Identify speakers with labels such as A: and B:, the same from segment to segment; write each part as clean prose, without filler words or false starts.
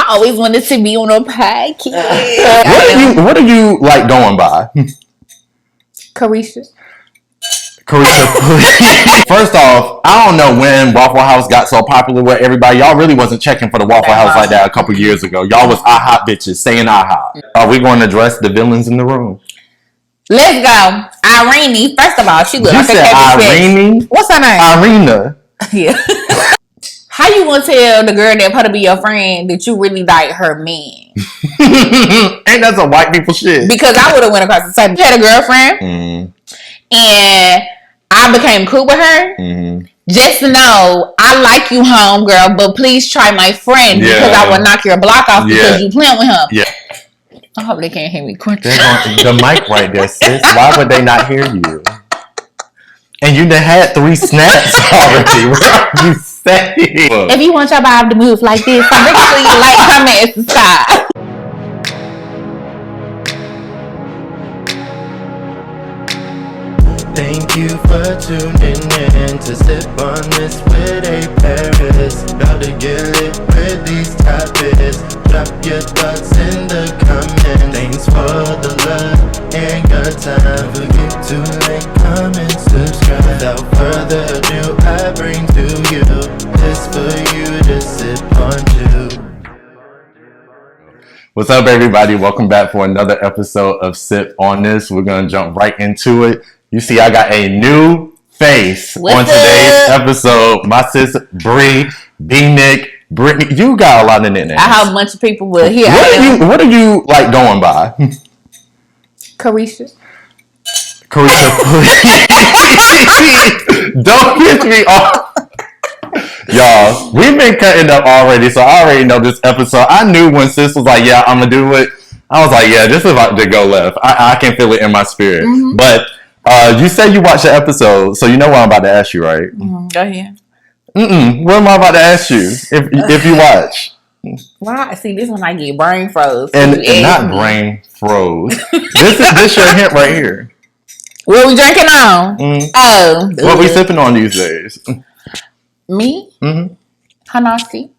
A: I always wanted to be on a podcast.
B: What are you like going by?
A: Carisha.
B: First off, I don't know when Waffle House got so popular with everybody. Y'all really wasn't checking for the Waffle House like that a couple years ago. Y'all was IHOP bitches saying IHOP. Are we going to address the villains in the room?
A: Let's go. Irene. First of all, she look like a
B: Irene?
A: What's her name?
B: Irina.
A: Yeah. How you gonna tell the girl that supposed to be your friend that you really like her man?
B: Ain't that some white people shit?
A: Because I would have went across the table. She had a girlfriend, and I became cool with her. Just to know, I like you, homegirl, but please try my friend because I will knock your block off because you playing with him. Yeah. I hope they can't hear me crunching.
B: The mic right there, sis. Why would they not hear you? And you done had 3 snaps already. What are you saying?
A: If you want your vibe to move like this, so make sure you like, comment, and subscribe.
C: Thank you for tuning in to Sip on This with A Paris. About to get lit with these topics. Drop your thoughts in the comments. Thanks for the love and your time. Forget to like, comment, subscribe. Without further ado, I bring to you this for you to sip on too.
B: What's up, everybody? Welcome back for another episode of Sip on This. We're gonna jump right into it. You see, I got a new face on today's episode. My sis, B.Nic, Brittany. You got a lot of nicknames.
A: I hope a bunch of people will hear.
B: What are you like going by?
A: Carisha.
B: Don't piss me off. Y'all, we've been cutting up already, so I already know this episode. I knew when sis was like, yeah, I'm going to do it. I was like, yeah, this is about to go left. I can feel it in my spirit. But you said you watched the episode, so you know what I'm about to ask you, right?
A: Go ahead.
B: What am I about to ask you if you watch?
A: Why? See, this one I get brain froze.
B: And not brain froze. This your hint right here.
A: What we drinking on? Oh.
B: What we sipping on these days?
A: Me? Hanasi.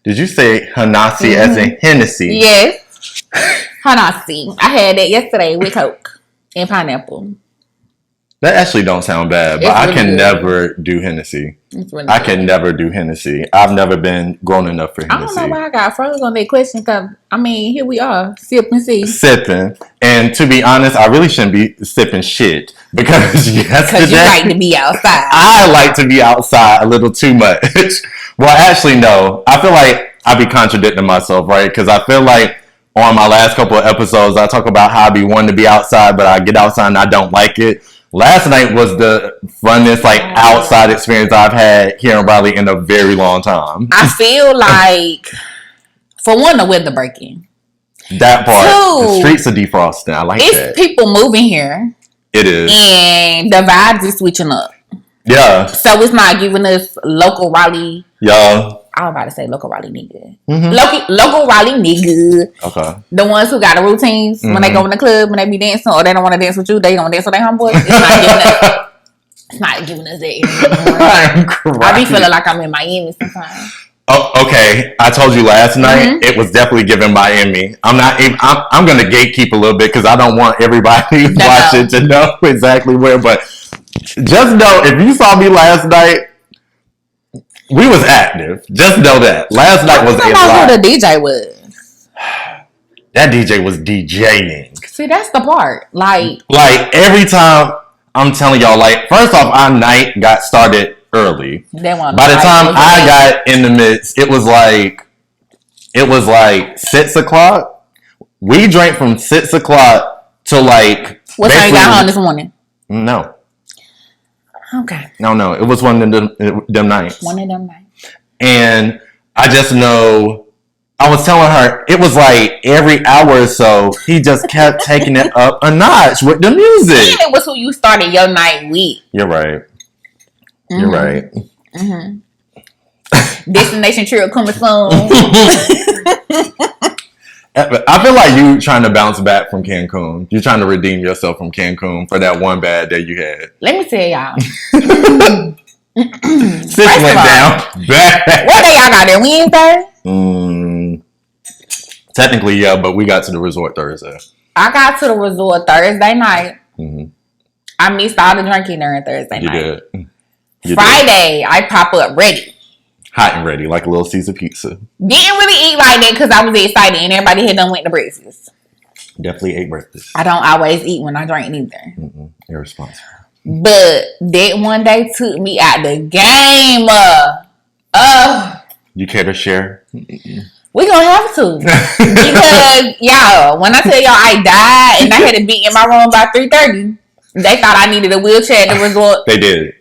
B: Did you say Hanasi as in Hennessy?
A: Yes. Hanasi. I had that yesterday with Coke and pineapple.
B: That actually don't sound bad, but I can never do Hennessy. I can never do Hennessy. I've never been grown enough for Hennessy.
A: I don't know why I got froze on that question because, I mean, here we are, sipping.
B: Sipping. And to be honest, I really shouldn't be sipping shit because yesterday...
A: Because you like to be outside.
B: I like to be outside a little too much. Well, actually, no. I feel like I be contradicting myself, right? Because I feel like on my last couple of episodes, I talk about how I be wanting to be outside, but I get outside and I don't like it. Last night was the funnest outside experience I've had here in Raleigh in a very long time.
A: I feel like, for one, the weather breaking.
B: That part. The streets are defrosting. I like that.
A: It's people moving here.
B: It is.
A: And the vibes is switching up.
B: Yeah.
A: So it's not giving us local Raleigh.
B: Yeah.
A: I was about to say local Raleigh nigga. Local Raleigh nigga.
B: Okay.
A: The ones who got the routines when they go in the club, when they be dancing, or they don't want to dance with you, they gonna dance with their homeboys. It's not giving us that. I be feeling like I'm in Miami sometimes.
B: Oh, okay. I told you last night it was definitely giving Miami. I'm gonna gatekeep a little bit because I don't want everybody watching to know exactly where. But just know if you saw me last night. We was active. Just know that. Last night was a lot.
A: Who the DJ was.
B: That DJ was DJing.
A: See, that's the part. Like
B: every time, I'm telling y'all, first off, our night got started early. By the time I got in the midst, it was like 6 o'clock. We drank from 6 o'clock to
A: what time you got home this morning?
B: No.
A: Okay.
B: No. It was one of them nights.
A: One of them nights.
B: And I just know, I was telling her, it was like every hour or so, he just kept taking it up a notch with the music.
A: And it was who you started your night with.
B: You're right. You're right.
A: Destination trip coming soon.
B: I feel like you trying to bounce back from Cancun. You're trying to redeem yourself from Cancun for that one bad day you had.
A: Let me tell y'all.
B: Sis went down bad.
A: What day y'all got there? Wednesday?
B: Technically, yeah, but we got to the resort Thursday.
A: I got to the resort Thursday night. Mm-hmm. I missed all the drinking during Thursday night. You Friday, did. I pop up ready.
B: Hot and ready, like a little Caesar pizza.
A: Didn't really eat like that because I was excited and everybody had done went to breakfast.
B: Definitely ate breakfast.
A: I don't always eat when I drink neither.
B: Irresponsible.
A: But that one day took me out the game.
B: You care to share?
A: We gonna have to. Because, y'all, when I tell y'all I died and I had to be in my room by 3:30, they thought I needed a wheelchair at the resort.
B: They did.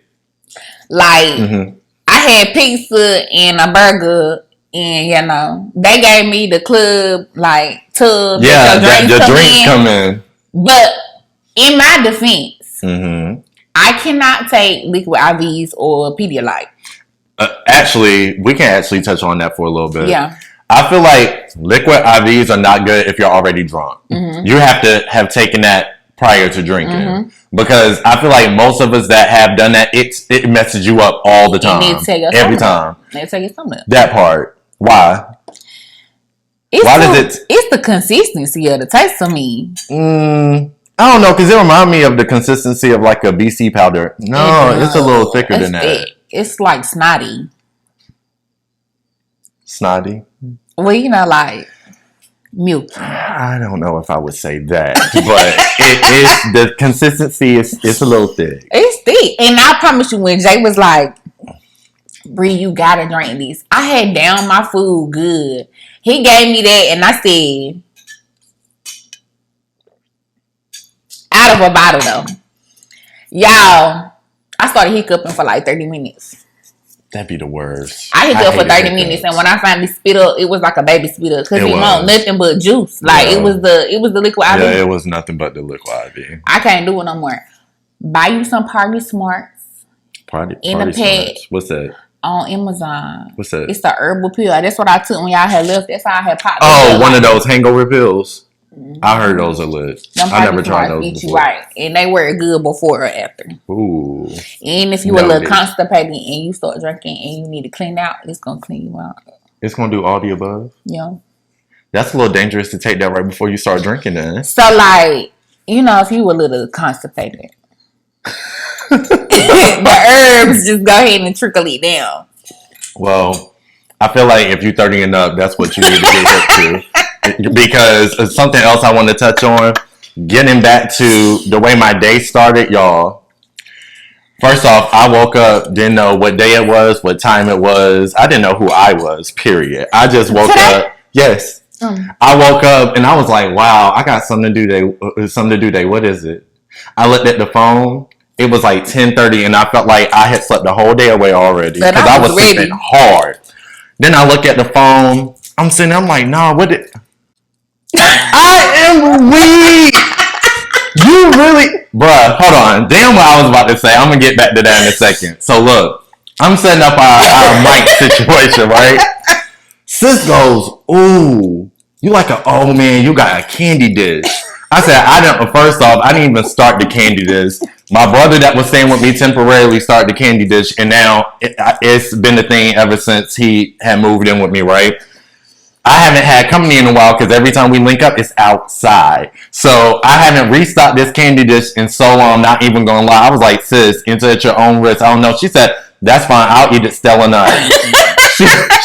A: Like, I had pizza and a burger, and, you know, they gave me the club, like, tub.
B: Yeah, the drinks come in.
A: But, in my defense, I cannot take liquid IVs or Pedialyte.
B: Actually, we can actually touch on that for a little bit.
A: Yeah.
B: I feel like liquid IVs are not good if you're already drunk. You have to have taken that prior to drinking. Because I feel like most of us that have done that, it messes you up all the time. Every time.
A: They tell you something.
B: That part. Why?
A: It's the consistency of the taste to me.
B: I don't know, because it reminds me of the consistency of like a BC powder. No, it's a little thicker than that.
A: It's like snotty.
B: Snotty?
A: Well, you know, like milky.
B: I don't know if I would say that, but the consistency is a little thick.
A: It's thick, and I promise you, when Jay was like, "Bree, you gotta drink these," I had down my food good. He gave me that, and I said, out of a bottle though, y'all. I started hiccuping for like 30 minutes.
B: That'd be the worst.
A: I hiccuped for 30 minutes, and when I finally spit up, it was like a baby spit up because it wasn't nothing but juice. Like it was the liquid IV.
B: Yeah, it was nothing but the liquid IV.
A: I can't do it no more. Buy you some Party Smarts.
B: Party
A: a pack.
B: Smarts. What's that?
A: On Amazon.
B: What's that?
A: It's the herbal pill. That's what I took when y'all had left. That's how I had popped.
B: Oh, one of those hangover pills. I heard those are lit. I never tried those before.
A: You right, and they work good before or after.
B: Ooh.
A: And if you a little constipated and you start drinking and you need to clean out, it's gonna clean you out.
B: It's gonna do all the above.
A: Yeah.
B: That's a little dangerous to take that right before you start drinking. Then.
A: So, like, you know, if you were a little constipated, the herbs just go ahead and trickle it down.
B: Well, I feel like if you're 30 and up, that's what you need to get hip to. Because something else I want to touch on, getting back to the way my day started, y'all. First off, I woke up, didn't know what day it was, what time it was. I didn't know who I was, period. I just woke up. Yes. I woke up and I was like, wow, I got something to do today. What is it? I looked at the phone. It was like 10:30 and I felt like I had slept the whole day away already. Because I was sleeping hard. Then I look at the phone. I'm sitting there, I'm like, nah, what did... I am weak. You really, bruh, hold on. Damn what I was about to say. I'm gonna get back to that in a second. So look, I'm setting up our mic situation, right? Sis goes, ooh, you like a old man, you got a candy dish. I said, first off, I didn't even start the candy dish. My brother that was staying with me temporarily started the candy dish, and now it's been a thing ever since he had moved in with me, right? I haven't had company in a while because every time we link up, it's outside. So I haven't restocked this candy dish in so long, not even gonna lie. I was like, sis, enter at your own risk. I don't know. She said, that's fine. I'll eat it Stella Nut.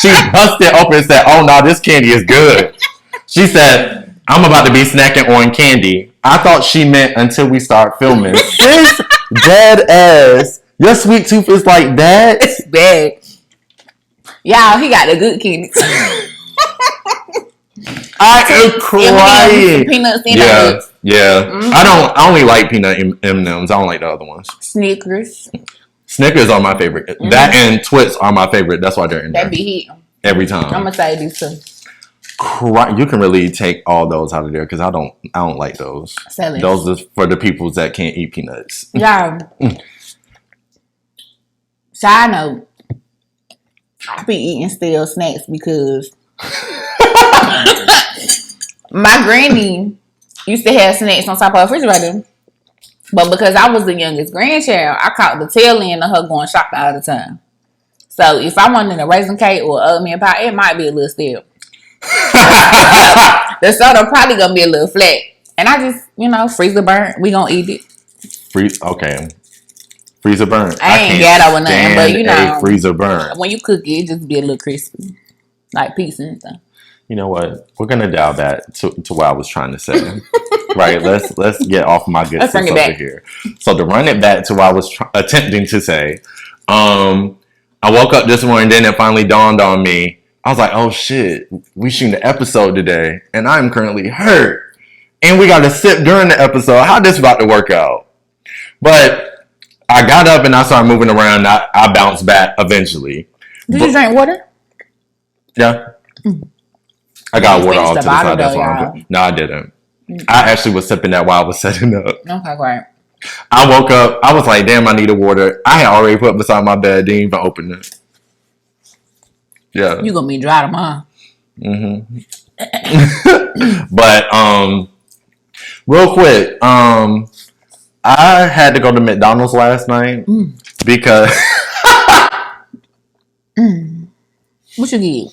B: she busted open and said, oh no, this candy is good. She said, I'm about to be snacking on candy. I thought she meant until we start filming. Sis, dead ass. Your sweet tooth is like that?
A: It's bad. Y'all, he got the good candy.
B: I am crying.
A: Peanuts in
B: yeah. I only like peanut M&Ms. I don't like the other ones.
A: Snickers
B: are my favorite. That and Twix are my favorite. That's why they're in there.
A: That be hit
B: every time.
A: I'm gonna say these two.
B: You can really take all those out of there because I don't like those. Selling. Those are for the people that can't eat peanuts.
A: Yeah. Side note, I be eating stale snacks because my granny used to have snacks on top of her refrigerator. But because I was the youngest grandchild, I caught the tail end of her going shopping all the time. So if I wanted a raisin cake or oatmeal pie, it might be a little stale. The soda probably gonna be a little flat. And I just, freezer burnt. We gonna eat it.
B: Okay. Freezer burnt.
A: I ain't ghetto or nothing, but
B: freezer burnt.
A: When you cook it, it just be a little crispy. Like pizza and stuff.
B: You know what? We're gonna dial back to what I was trying to say. Right, let's get off my good stuff over here. So to run it back to what I was attempting to say, I woke up this morning, then it finally dawned on me. I was like, oh shit, we shooting an episode today, and I'm currently hurt. And we got to sip during the episode. How this about to work out? But I got up and I started moving around. I bounced back eventually.
A: Did you drink water?
B: Yeah. I got water all to the side. That's why No, I didn't. I actually was sipping that while I was setting up.
A: Okay, great.
B: I woke up. I was like, damn, I need a water. I had already put it beside my bed. Didn't even open it. Yeah.
A: You gonna be dry tomorrow.
B: Mm-hmm. But, real quick, I had to go to McDonald's last night because...
A: What you get?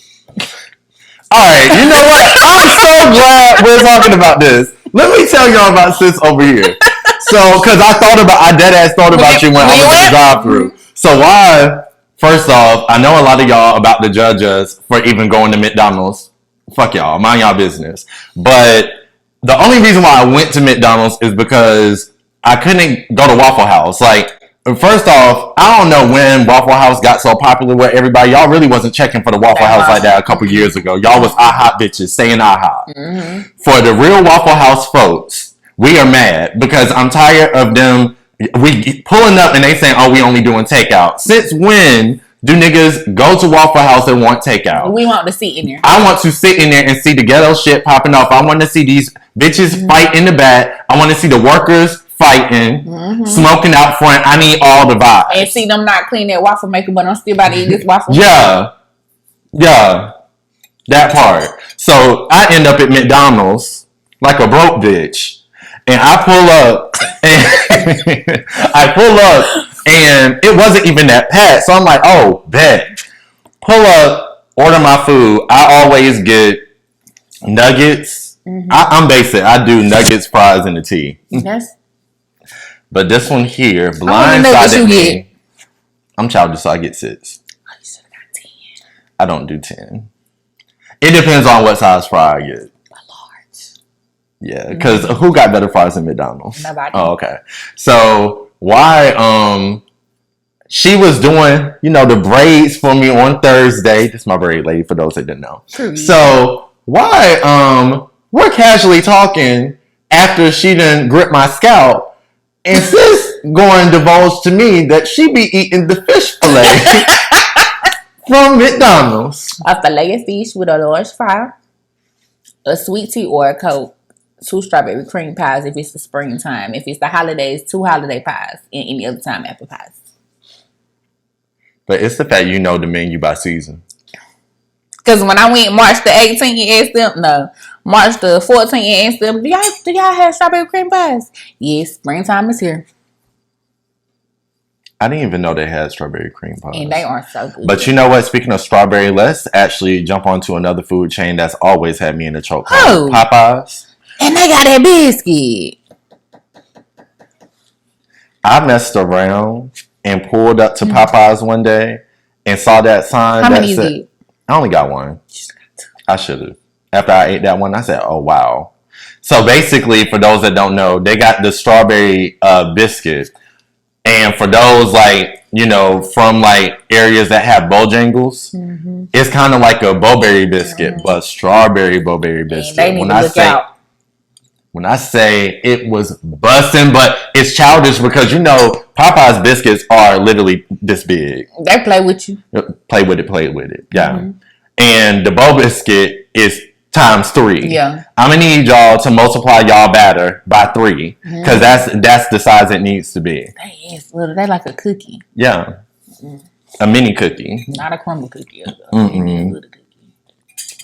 B: Alright, you know what? I'm so glad we're talking about this. Let me tell y'all about sis over here. So, because I dead ass thought about you when I was in the drive-thru. So why, first off, I know a lot of y'all about to judge us for even going to McDonald's. Fuck y'all, mind y'all business. But the only reason why I went to McDonald's is because I couldn't go to Waffle House. Like, first off, I don't know when Waffle House got so popular with everybody. Y'all really wasn't checking for the Waffle House like that a couple years ago. Y'all was IHOP bitches saying IHOP. Mm-hmm. For the real Waffle House folks, we are mad because I'm tired of them. We pulling up and they saying, oh, we only doing takeout. Since when do niggas go to Waffle House and want takeout?
A: We want to sit in there.
B: I want to sit in there and see the ghetto shit popping off. I want to see these bitches fight in the back. I want to see the workers fighting, smoking out front. I need all the vibes.
A: And see them not clean that waffle maker, but I'm still about to eat this waffle.
B: Yeah, that part. So I end up at McDonald's like a broke bitch, and I pull up, and it wasn't even that packed. So I'm like, oh, bet. Pull up, order my food. I always get nuggets. I'm basic. I do nuggets, fries, and a tea.
A: Yes.
B: But this one here, blindsided me. I'm childish, so I get 6.
A: Oh, you should have got 10.
B: I don't do 10. It depends on what size fry I get.
A: A large.
B: Yeah, because who got better fries than McDonald's?
A: Nobody.
B: Oh, okay. So why? She was doing, the braids for me on Thursday. This is my braid lady, for those that didn't know. True. So why? We're casually talking after she done grip my scalp. And sis going to divulge to me that she be eating the fish fillet from McDonald's.
A: A fillet of fish with a large fry, a sweet tea or a Coke, 2 strawberry cream pies if it's the springtime. If it's the holidays, 2 holiday pies, and any other time apple pies.
B: But it's the fact the menu by season.
A: Because when I went March the 18th and asked them, March the 14th and asked them, do y'all have strawberry cream pies? Yes, springtime is here.
B: I didn't even know they had strawberry cream pies.
A: And they aren't so good.
B: But you know what? Speaking of strawberry, let's actually jump onto another food chain that's always had me in the choke. Popeyes.
A: And they got that biscuit.
B: I messed around and pulled up to Popeyes one day and saw that sign.
A: How many you get?
B: I only got one. I should have. After I ate that one, I said, oh, wow. So basically, for those that don't know, they got the strawberry biscuit. And for those from areas that have Bojangles, it's kind of like a Bowberry biscuit, but strawberry Bowberry biscuit.
A: They need to look out.
B: When I say it was busting, but it's childish because Popeye's biscuits are literally this big.
A: They play with you.
B: Play with it. Yeah. And the Bo biscuit is times 3.
A: Yeah.
B: I'm gonna need y'all to multiply y'all batter by 3 because that's the size it needs to be.
A: They is little. They like a cookie.
B: Yeah. A mini cookie.
A: Not a crumble cookie. Little cookie.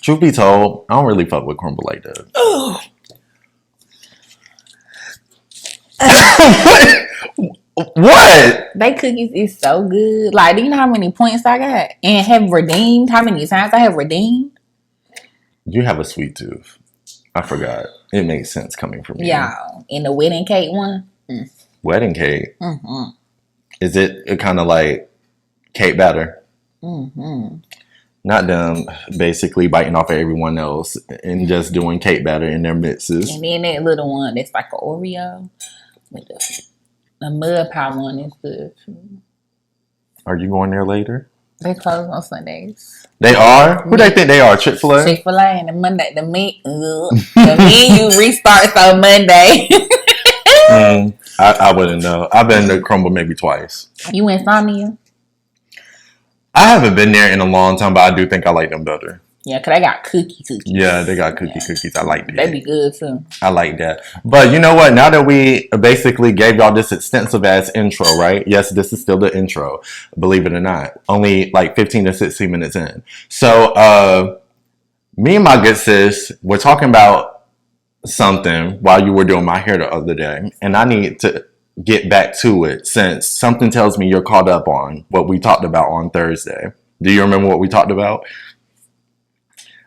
B: Truth be told, I don't really fuck with crumble like that. What?
A: They cookies is so good. Like, do you know how many points I got? And have redeemed? How many times I have redeemed?
B: You have a sweet tooth. I forgot. It makes sense coming from you.
A: Yeah. And the wedding cake one?
B: Wedding cake?
A: Mm-hmm.
B: Is it kind of like cake batter?
A: Mm-hmm.
B: Not them basically biting off of everyone else and just doing cake batter in their mixes.
A: And then that little one that's like an Oreo. With the mud pie one is good too.
B: Are you going there later?
A: They close on Sundays.
B: They are? Who they think they are? Chick-fil-A?
A: Chick-fil-A and the menu restarts on Monday.
B: I wouldn't know. I've been to Crumble maybe twice.
A: You insomnia?
B: I haven't been there in a long time, but I do think I like them better.
A: Yeah, because they got cookies.
B: Yeah, they got cookies. I like that.
A: They be good too.
B: I like that. But you know what? Now that we basically gave y'all this extensive ass intro, right? Yes, this is still the intro. Believe it or not. Only like 15 to 16 minutes in. So, me and my good sis were talking about something while you were doing my hair the other day. And I need to get back to it since something tells me you're caught up on what we talked about on Thursday. Do you remember what we talked about?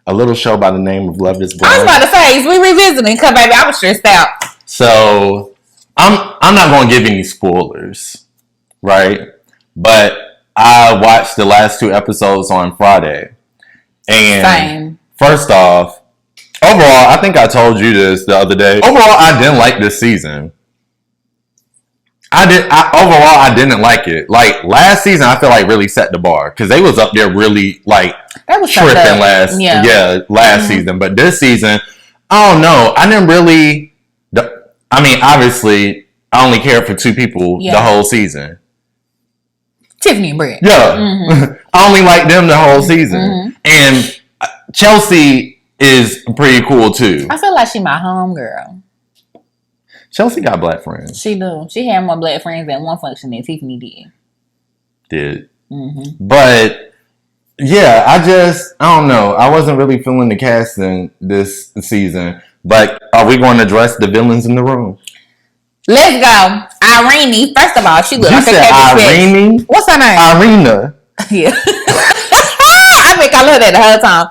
B: A little show by the name of Love Is Blind.
A: I was about to say, is we revisiting? Because baby, I was stressed out.
B: So I'm not going to give any spoilers, right? But I watched the last 2 episodes on Friday, and
A: Same.
B: First off, overall, I think I told you this the other day. Overall, I didn't like this season. I didn't like it. Like last season, I feel like really set the bar because they was up there really like tripping last season. But this season, I don't know. I didn't really. I mean, obviously, I only cared for 2 people the whole season.
A: Tiffany and Brett.
B: Yeah, I only liked them the whole season, and Chelsea is pretty cool too.
A: I feel like she my home girl.
B: Chelsea got black friends.
A: She do. She had more black friends at one function than Tiffany did.
B: But yeah, I don't know. I wasn't really feeling the casting this season. But are we going to address the villains in the room?
A: Let's go. Irene. First of all, she looked like a cabbage
B: Irene?
A: patch. What's her name?
B: Irina.
A: Yeah. I been calling her that the whole time.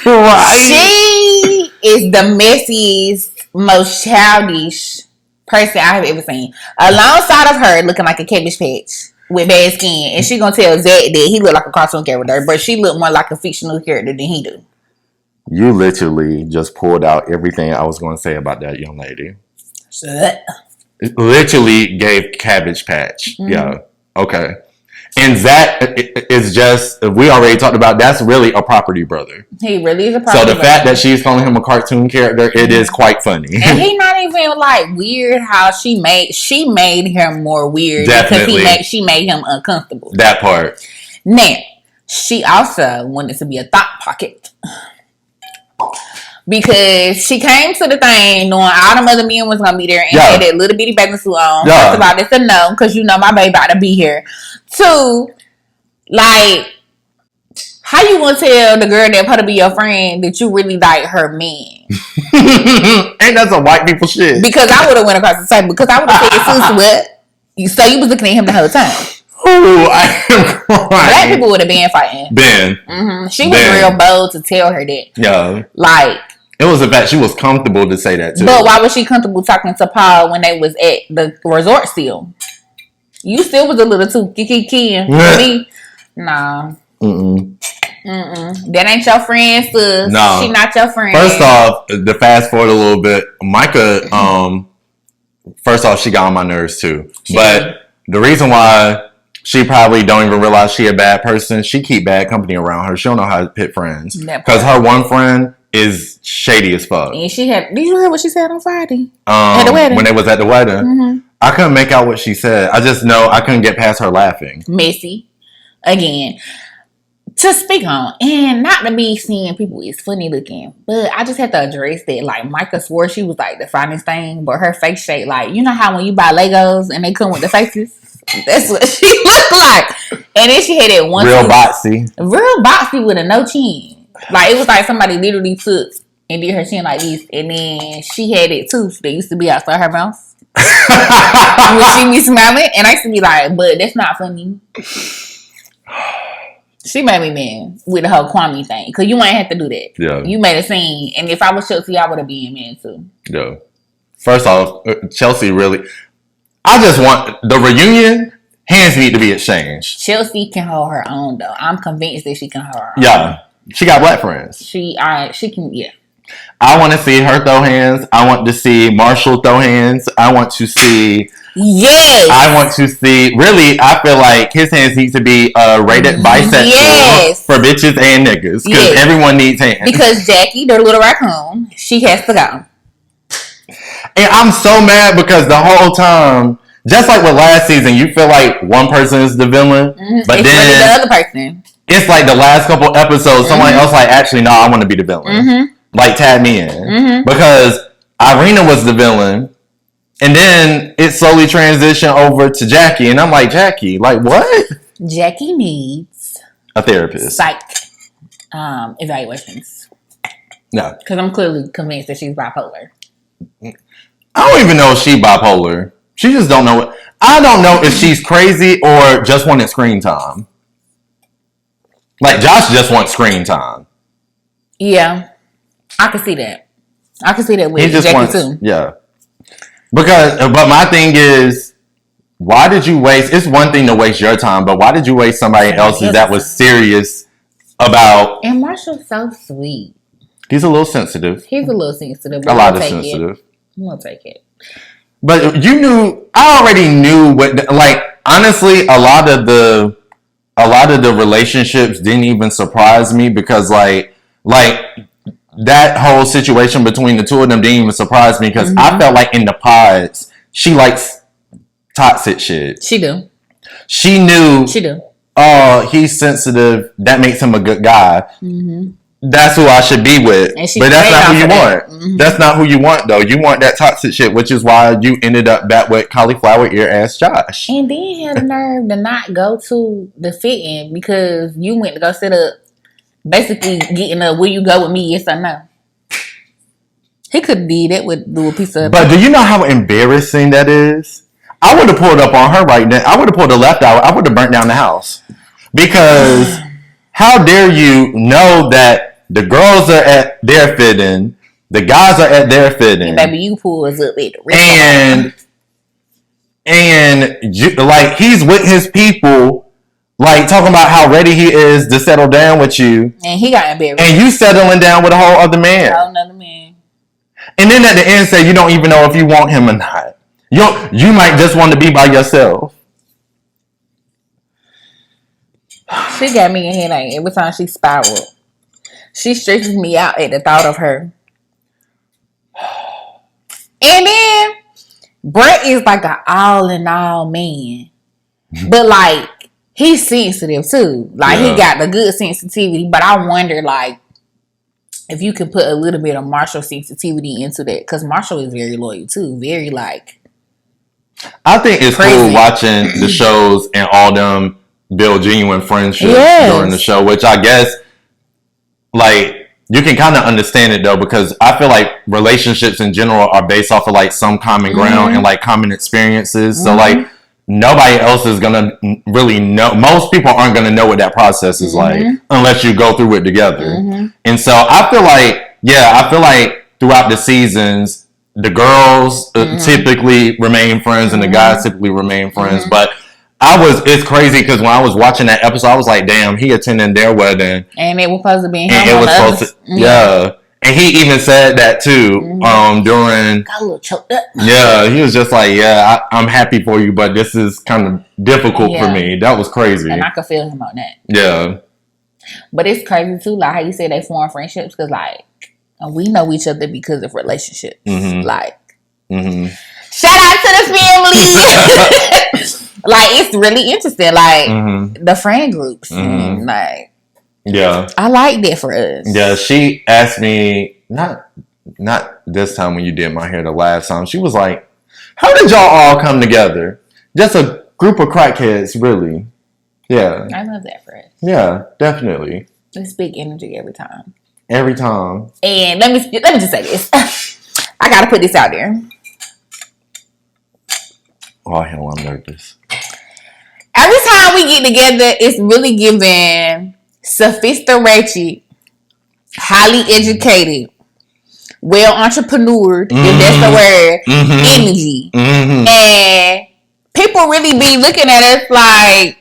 B: Right.
A: She is the messiest, most childish person I have ever seen. Alongside of her looking like a cabbage patch with bad skin. And she gonna tell Zach that he look like a cartoon character, but she look more like a fictional character than he do.
B: You literally just pulled out everything I was going to say about that young lady.
A: Shut.
B: It literally gave Cabbage Patch. Yeah. Okay. And Zach is just, we already talked about, that's really a property brother.
A: He really is a property
B: brother. So the fact
A: brother.
B: that she's calling him a cartoon character, it is quite funny.
A: And he not even like weird how she made him more weird.
B: Definitely.
A: Because she made him uncomfortable.
B: That part.
A: Now, she also wanted to be a thought pocket. Because she came to the thing knowing all them other men was going to be there and had that little bitty bathing suit on.
B: Yeah.
A: First of all, it's a no, because you know my baby about to be here. 2, like, how you going to tell the girl that supposed to be your friend that you really like her man?
B: Ain't that some white people shit?
A: Because I would have went across the table. Because I would have said, sis, what? So you was looking at him the whole time.
B: Ooh, I am crying.
A: Black people would have been fighting. She was real bold to tell her that.
B: Yeah.
A: Like,
B: it was the fact she was comfortable to say that too.
A: But why was she comfortable talking to Paul when they was at the resort still? You still was a little too kiki for me. Nah. That ain't your friend, sis. No. She not your friend.
B: First off, to fast forward a little bit, Micah, first off, she got on my nerves too. But the reason why she probably don't even realize she a bad person, she keep bad company around her. She don't know how to pick friends. Because her one friend is shady as fuck.
A: And did you hear what she said on Friday? At the wedding.
B: When they was at the wedding. I couldn't make out what she said. I just know I couldn't get past her laughing.
A: Messy. Again. To speak on, and not to be seeing people is funny looking, but I just had to address that. Like, Micah swore she was like the finest thing, but her face shape, like, you know how when you buy Legos and they come with the faces? That's what she looked like. And then she had that one
B: real boxy
A: with a no chin. Like, it was like somebody literally took and did her chin like this, and then she had that tooth that used to be outside her mouth. When she be smiling, and I used to be like, but that's not funny. She made me mad with the whole Kwame thing. Because you ain't have to do that.
B: Yeah.
A: You made a scene. And if I was Chelsea, I would have been mad too.
B: Yeah. First off, Chelsea really... I just want... The reunion, hands need to be exchanged.
A: Chelsea can hold her own, though. I'm convinced that she can hold her own.
B: Yeah. She got black friends.
A: She can, yeah.
B: I want to see her throw hands. I want to see Marshall throw hands. I want to see...
A: Yes.
B: I want to see... Really, I feel like his hands need to be rated bisexual for bitches and niggas. Because everyone needs hands.
A: Because Jackie, the little raccoon, she has to go.
B: And I'm so mad because the whole time, just like with last season, you feel like one person is the villain. But
A: it's
B: then
A: really the other person. It's
B: like the last couple episodes, someone else like, actually, no, I want to be the villain. Like, tag me in. Because Irina was the villain. And then it slowly transitioned over to Jackie. And I'm like, Jackie, like what?
A: Jackie needs
B: a therapist.
A: Psych evaluations.
B: No.
A: Because I'm clearly convinced that she's bipolar.
B: I don't even know if she's bipolar. She just don't know it. I don't know if she's crazy or just wanted screen time. Like, Josh just wants screen time.
A: Yeah. I can see that. I can see that with Jackie too.
B: Yeah. But my thing is, why did you waste... It's one thing to waste your time, but why did you waste somebody else's that was serious about...
A: And Marshall's so sweet.
B: He's a little sensitive.
A: A
B: lot of sensitive.
A: I'm going to take it.
B: But you knew... I already knew what... Like, honestly, a lot of the relationships didn't even surprise me because, like that whole situation between the two of them didn't even surprise me because I felt like in the pods, she likes toxic shit.
A: She do.
B: She knew.
A: She do.
B: Oh, he's sensitive. That makes him a good guy. That's who I should be with. But that's not who you want. That's not who you want, though. You want that toxic shit, which is why you ended up back with cauliflower ear ass Josh.
A: And then he had the nerve to not go to the fit-in because you went to go sit up, basically getting a will you go with me, yes or no. He could have did it with a piece of...
B: But do you know how embarrassing that is? I would have pulled up on her right now. I would have pulled the left out. I would have burnt down the house. Because how dare you know that the girls are at their fitting, the guys are at their fitting.
A: And baby, you pull us up at the
B: restaurant. And like he's with his people, like talking about how ready he is to settle down with you.
A: And he got embarrassed.
B: And you settling down with a whole other man.
A: A whole another man.
B: And then at the end say you don't even know if you want him or not. You might just want to be by yourself.
A: She got me a headache every time she spiraled. She stresses me out at the thought of her. And then Brett is like an all in all man. But like he's sensitive too. Like he got the good sensitivity. But I wonder like if you can put a little bit of Marshall sensitivity into that. Because Marshall is very loyal too. Very like
B: I think it's cool watching the shows and all them build genuine friendships during the show, which I guess like you can kind of understand it though, because I feel like relationships in general are based off of like some common ground and like common experiences. So like nobody else is gonna really know. Most people aren't gonna know what that process is like unless you go through it together. And so I feel like throughout the seasons, the girls typically remain friends and the guys typically remain friends. But it's crazy because when I was watching that episode, I was like, damn, he attending their wedding. And it was supposed to be him. And it was supposed to, And he even said that too, during. Got a little choked up. Yeah, he was just like, I'm happy for you, but this is kind of difficult for me. That was crazy.
A: And I could feel him on that.
B: Yeah.
A: But it's crazy too, like how you say they form friendships, because like, we know each other because of relationships. Like, shout out to the family. Like, it's really interesting. Like, the friend groups. And, like, I like that for us.
B: Yeah, she asked me, not this time when you did my hair, the last time. She was like, how did y'all all come together? Just a group of crackheads, really. Yeah.
A: I love that for us.
B: Yeah, definitely.
A: It's big energy every time.
B: Every time.
A: And let me just say this. I gotta put this out there.
B: Oh hell, I'm nervous.
A: Every time we get together, it's really giving sophisticated, highly educated, well entrepreneured, if that's the word, energy. And people really be looking at us like,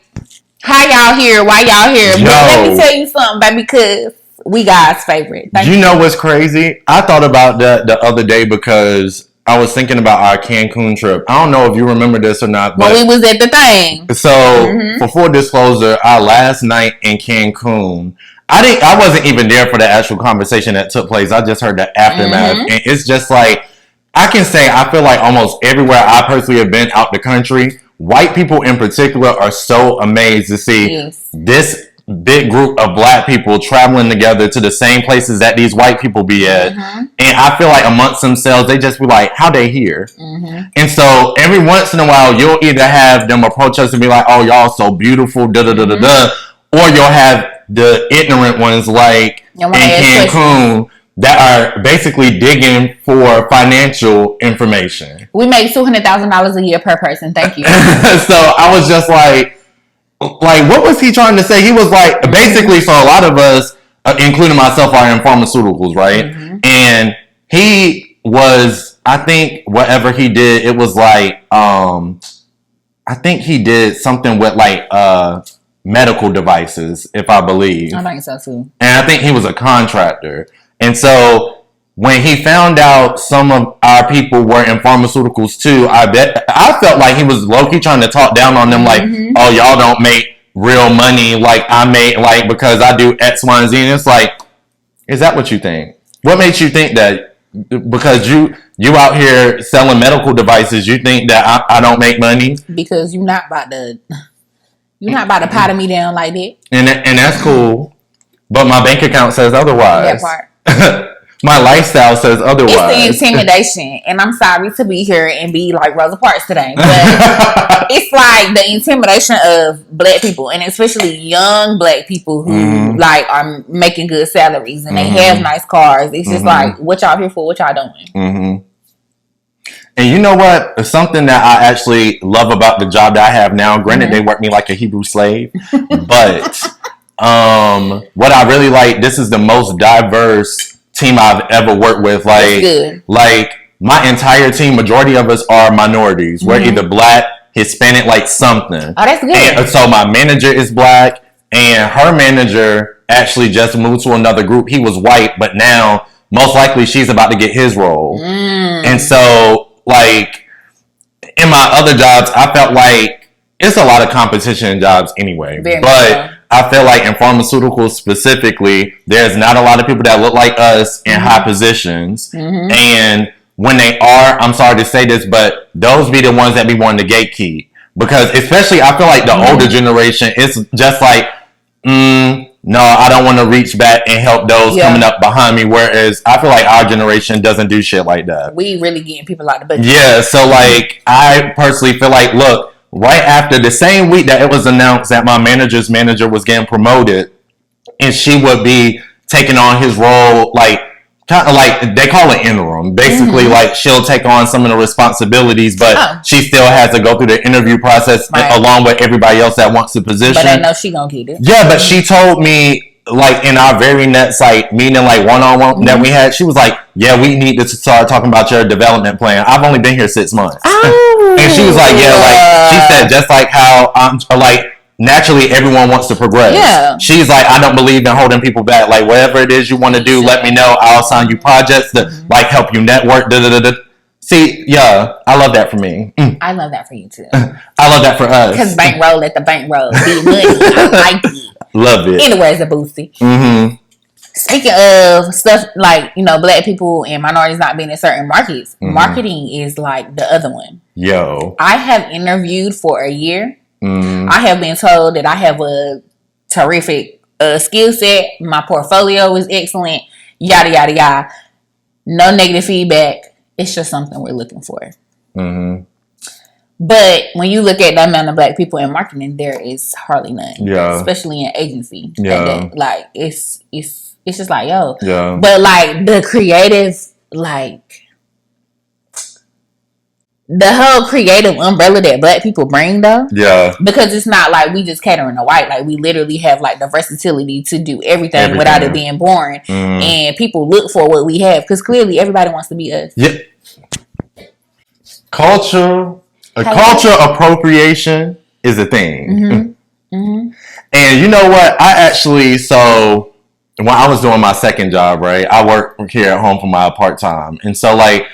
A: how y'all here? Why y'all here? But let me tell you something, baby, because we God's favorite.
B: You know what's crazy? I thought about that the other day because I was thinking about our Cancun trip. I don't know if you remember this or not, but
A: we was at the thing.
B: So, for full disclosure, our last night in Cancun, I wasn't even there for the actual conversation that took place. I just heard the aftermath, and it's just like I can say I feel like almost everywhere I personally have been out the country, white people in particular are so amazed to see this big group of black people traveling together to the same places that these white people be at. And I feel like amongst themselves, they just be like, how they here? And so every once in a while, you'll either have them approach us and be like, oh, y'all so beautiful, da-da-da-da-da. Or you'll have the ignorant ones like in Cancun that are basically digging for financial information.
A: We make $200,000 a year per person. Thank you.
B: So I was just like, what was he trying to say? He was like, basically, so a lot of us, including myself, are in pharmaceuticals, right? And he was, I think, whatever he did, it was like, I think he did something with like medical devices, if I believe.
A: I think so too.
B: And I think he was a contractor. And so when he found out some of our people were in pharmaceuticals too, I felt like he was low-key trying to talk down on them like, oh, y'all don't make real money like I make, like, because I do X, Y, and Z. And it's like, is that what you think? What makes you think that because you out here selling medical devices, you think that I don't make money?
A: Because you're not about to powder me down like that.
B: And that's cool. But my bank account says otherwise.
A: That part.
B: My lifestyle says otherwise.
A: It's the intimidation, and I'm sorry to be here and be like Rosa Parks today, but it's like the intimidation of black people, and especially young black people who like are making good salaries and they have nice cars. It's just like, what y'all here for? What y'all doing?
B: And you know what? Something that I actually love about the job that I have now, granted they work me like a Hebrew slave, but what I really like, this is the most diverse team I've ever worked with. Like my entire team, majority of us are minorities. We're either black, Hispanic, like something.
A: Oh, that's good.
B: And so my manager is black, and her manager actually just moved to another group. He was white, but now most likely she's about to get his role. And so like in my other jobs, I felt like it's a lot of competition in jobs anyway. But I feel like in pharmaceuticals specifically, there's not a lot of people that look like us in high positions. And when they are, I'm sorry to say this, but those be the ones that be wanting to gatekeep. Because especially, I feel like the older generation, it's just like, no, I don't want to reach back and help those coming up behind me. Whereas I feel like our generation doesn't do shit like that.
A: We really getting people out the budget.
B: Yeah, so like, I personally feel like, look, right after the same week that it was announced that my manager's manager was getting promoted and she would be taking on his role, like, kind of like, they call it interim. Basically, like, she'll take on some of the responsibilities, but she still has to go through the interview process along with everybody else that wants the position.
A: But I know she gonna get it.
B: Yeah, but she told me, like, in our very next, like, meeting, like, one-on-one that we had, she was like, yeah, we need to start talking about your development plan. I've only been here 6 months. And she was like, yeah, like, she said, just like how I'm, like, naturally everyone wants to progress.
A: Yeah.
B: She's like, I don't believe in holding people back. Like, whatever it is you want to do, let me know. I'll assign you projects to, like, help you network. See, yeah, I love that for me.
A: I love that for you, too.
B: I love that for us.
A: Because bankroll at the bankroll. Big money. I like it.
B: Love it.
A: Anyways, a boosty. Speaking of stuff like, you know, black people and minorities not being in certain markets, marketing is like the other one.
B: Yo.
A: I have interviewed for a year. I have been told that I have a terrific skill set. My portfolio is excellent. Yada, yada, yada. No negative feedback. It's just something we're looking for. But when you look at the amount of black people in marketing, there is hardly none. Yeah. Especially in agency.
B: Yeah.
A: Like, it's just like, yo.
B: Yeah.
A: But, like, the creative, like, the whole creative umbrella that Black people bring, though.
B: Yeah.
A: Because it's not like we just catering to white. Like, we literally have, like, the versatility to do everything. Without it being boring. And people look for what we have. Because clearly everybody wants to be us.
B: Yeah. Culture appropriation is a thing. And you know what? So when I was doing my second job, right, I work here at home for my part-time. And so, like,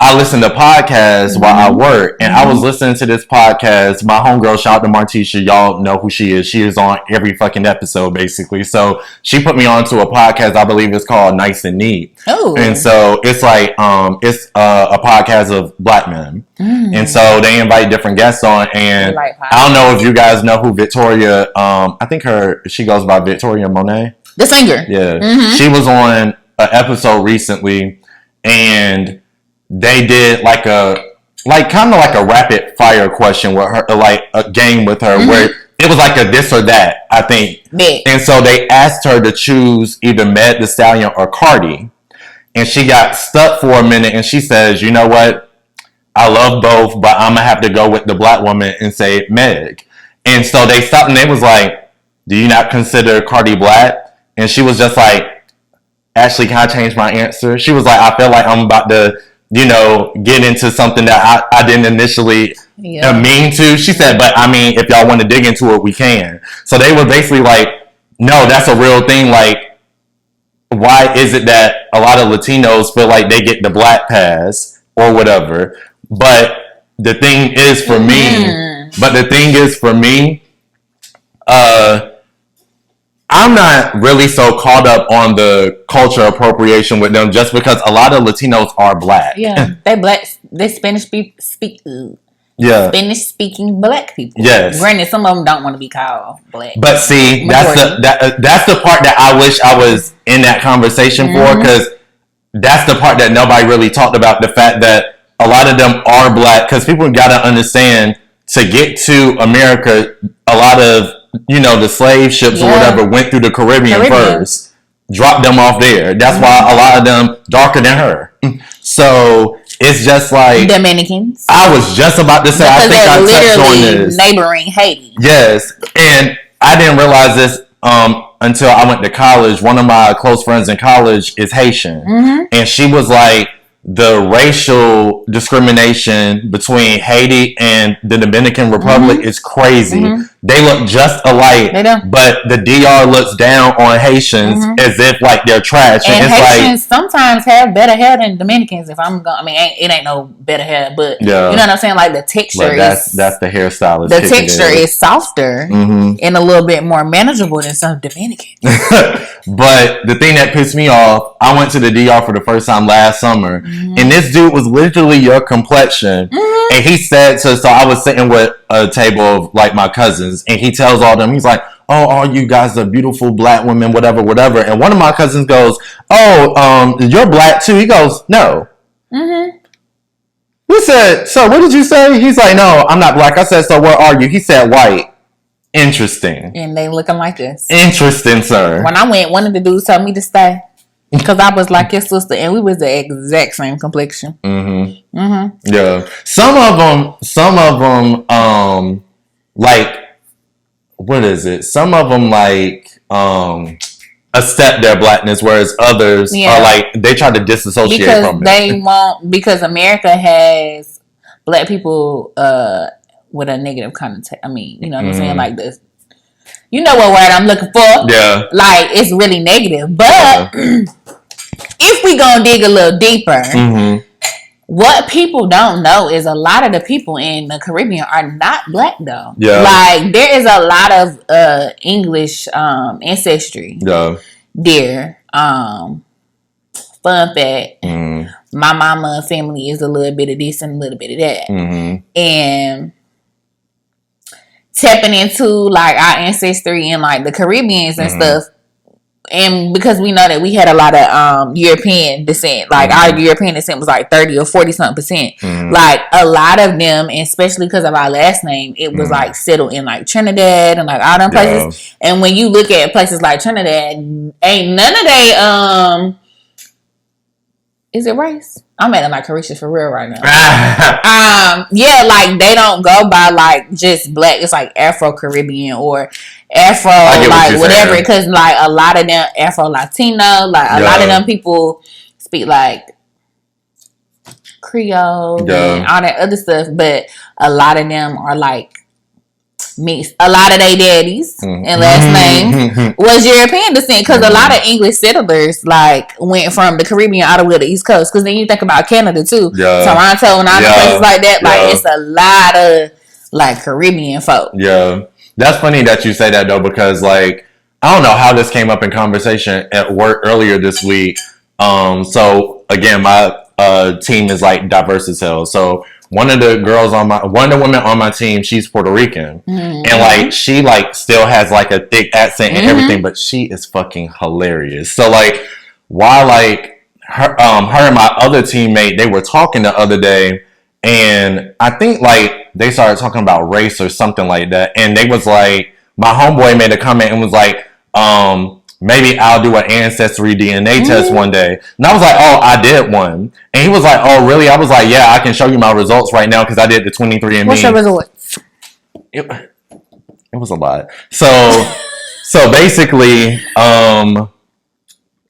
B: I listen to podcasts while I work, and I was listening to this podcast. My homegirl, shout out to Martisha, y'all know who she is. She is on every fucking episode, basically. So she put me onto a podcast. I believe it's called Nice and Neat. Oh, and so it's like it's a podcast of Black men, and so they invite different guests on. And I don't know if you guys know who Victoria. I think she goes by Victoria Monet,
A: the singer.
B: Yeah, she was on an episode recently, and they did kind of like a rapid fire question with her, like a game with her where it was like a this or that, I think. Yeah. And so they asked her to choose either Meg Thee Stallion or Cardi. And she got stuck for a minute, and she says, you know what? I love both, but I'm going to have to go with the Black woman and say Meg. And so they stopped, and they was like, do you not consider Cardi Black? And she was just like, actually, can I change my answer? She was like, I feel like I'm about to, get into something that I didn't initially mean to. She said, but I mean, if y'all want to dig into it, we can. So they were basically like, no, that's a real thing. Like, why is it that a lot of Latinos feel like they get the Black pass or whatever? But the thing is for me, I'm not really so caught up on the culture appropriation with them just because a lot of Latinos are Black.
A: Yeah, they Black. They Spanish Spanish speaking Black people.
B: Yes.
A: Granted, some of them don't want to be called Black.
B: But see, that's the part that I wish I was in that conversation for, because that's the part that nobody really talked about. The fact that a lot of them are Black, because people got to understand, to get to America, a lot of the slave ships or whatever went through the Caribbean first, dropped them off there. That's why a lot of them darker than her. So it's just like
A: Dominicans.
B: I was just about to say, because I think I touched on this.
A: Neighboring Haiti.
B: Yes, and I didn't realize this until I went to college. One of my close friends in college is Haitian, and she was like, the racial discrimination between Haiti and the Dominican Republic is crazy. They look just alike, but the DR looks down on Haitians as if like they're trash.
A: And it's Haitians sometimes have better hair than Dominicans. It ain't no better hair, but you know what I'm saying? Like the texture
B: that's the hairstylist.
A: The texture is softer and a little bit more manageable than some Dominicans.
B: But the thing that pissed me off, I went to the DR for the first time last summer, and this dude was literally your complexion. And he said, so I was sitting with a table of like my cousins, and he tells all them, he's like, oh, all you guys are beautiful Black women, whatever. And one of my cousins goes, oh, you're Black too? He goes, no. We said, so what did you say? He's like, no, I'm not Black. I said, so what are you? He said, white. Interesting.
A: And they looking like this.
B: Interesting, sir.
A: When I went, one of the dudes told me to stay because I was like your sister, and we was the exact same complexion.
B: Yeah. Some of them, like, what is it? Some of them like accept their Blackness, whereas others are like, they try to disassociate from it.
A: Because America has Black people with a negative connotation. I mean, you know what I'm saying? Like this. You know what word I'm looking for? Yeah. Like, it's really negative. But if we gonna dig a little deeper, what people don't know is a lot of the people in the Caribbean are not Black, though. Yeah. Like, there is a lot of English ancestry there. Fun fact. My mama family is a little bit of this and a little bit of that. And tapping into like our ancestry and like the Caribbeans and stuff, and because we know that we had a lot of European descent, like our European descent was like 30 or 40 something %. Like a lot of them, especially because of our last name, it was like settled in like Trinidad and like all them places. And when you look at places like Trinidad, ain't none of they Is it race? I'm acting like Carisha for real right now. Yeah, like they don't go by like just black. It's like Afro Caribbean or Afro like whatever. Because like a lot of them Afro Latino, like a lot of them people speak like Creole and all that other stuff. But a lot of them are like mixed. A lot of their daddies and last name was European descent because a lot of English settlers like went from the Caribbean all the way to the East Coast. Because then you think about Canada too, Toronto and all the places like that. Like it's a lot of like Caribbean folk.
B: Yeah, that's funny that you say that though, because like I don't know how this came up in conversation at work earlier this week. So again, my team is like diverse as hell. So one of the women on my team, she's Puerto Rican, and like she like still has like a thick accent and everything, but she is fucking hilarious. So like while like her and my other teammate, they were talking the other day, and I think like they started talking about race or something like that, and they was like, my homeboy made a comment and was like, maybe I'll do an ancestry DNA test one day. And I was like, oh, I did one. And he was like, oh, really? I was like, yeah, I can show you my results right now because I did the 23andMe.
A: What's your results?
B: It was a lot. So basically,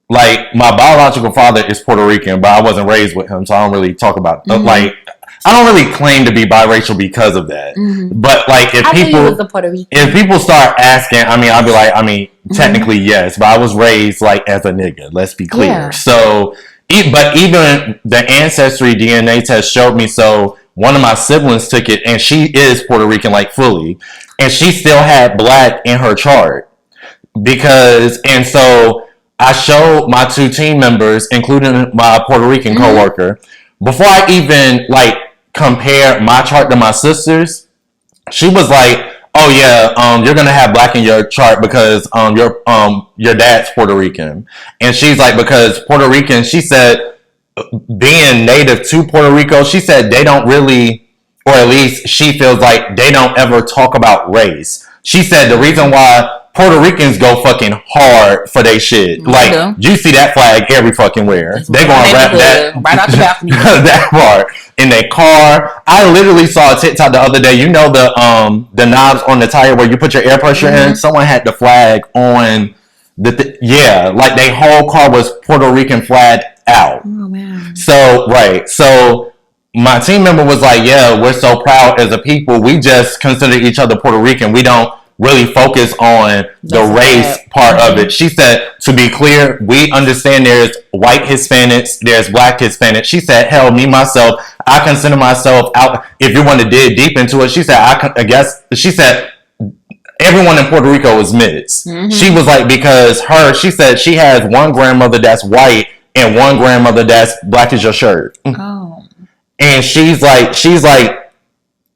B: like my biological father is Puerto Rican, but I wasn't raised with him, so I don't really talk about like I don't really claim to be biracial because of that. But like if people start asking, I mean, I'll be like, I mean, technically yes, but I was raised like as a nigga. Let's be clear. Yeah. So, but even the ancestry DNA test showed me. So one of my siblings took it, and she is Puerto Rican, like fully, and she still had black in her chart and so I showed my two team members, including my Puerto Rican coworker, before I even like compare my chart to my sister's. She was like, "Oh yeah, you're gonna have black in your chart because your dad's Puerto Rican," and she's like, because Puerto Rican, she said, being native to Puerto Rico, she said they don't really, or at least she feels like they don't ever talk about race. She said the reason why Puerto Ricans go fucking hard for their shit. Like, you see that flag every fucking where. They gonna wrap that
A: right off the balcony.
B: that part in their car. I literally saw a TikTok the other day. You know the knobs on the tire where you put your air pressure in? Someone had the flag on like their whole car was Puerto Rican flagged out.
A: Oh man.
B: So my team member was like, yeah, we're so proud as a people. We just consider each other Puerto Rican. We don't really focus on the race part of it. She said, to be clear, we understand there's white Hispanics, there's black Hispanics. She said, hell, me, myself, I consider myself out. If you want to dig deep into it, she said, I guess, she said, everyone in Puerto Rico is mixed. She was like, because she said she has one grandmother that's white and one grandmother that's black as your shirt.
A: Oh.
B: And she's like,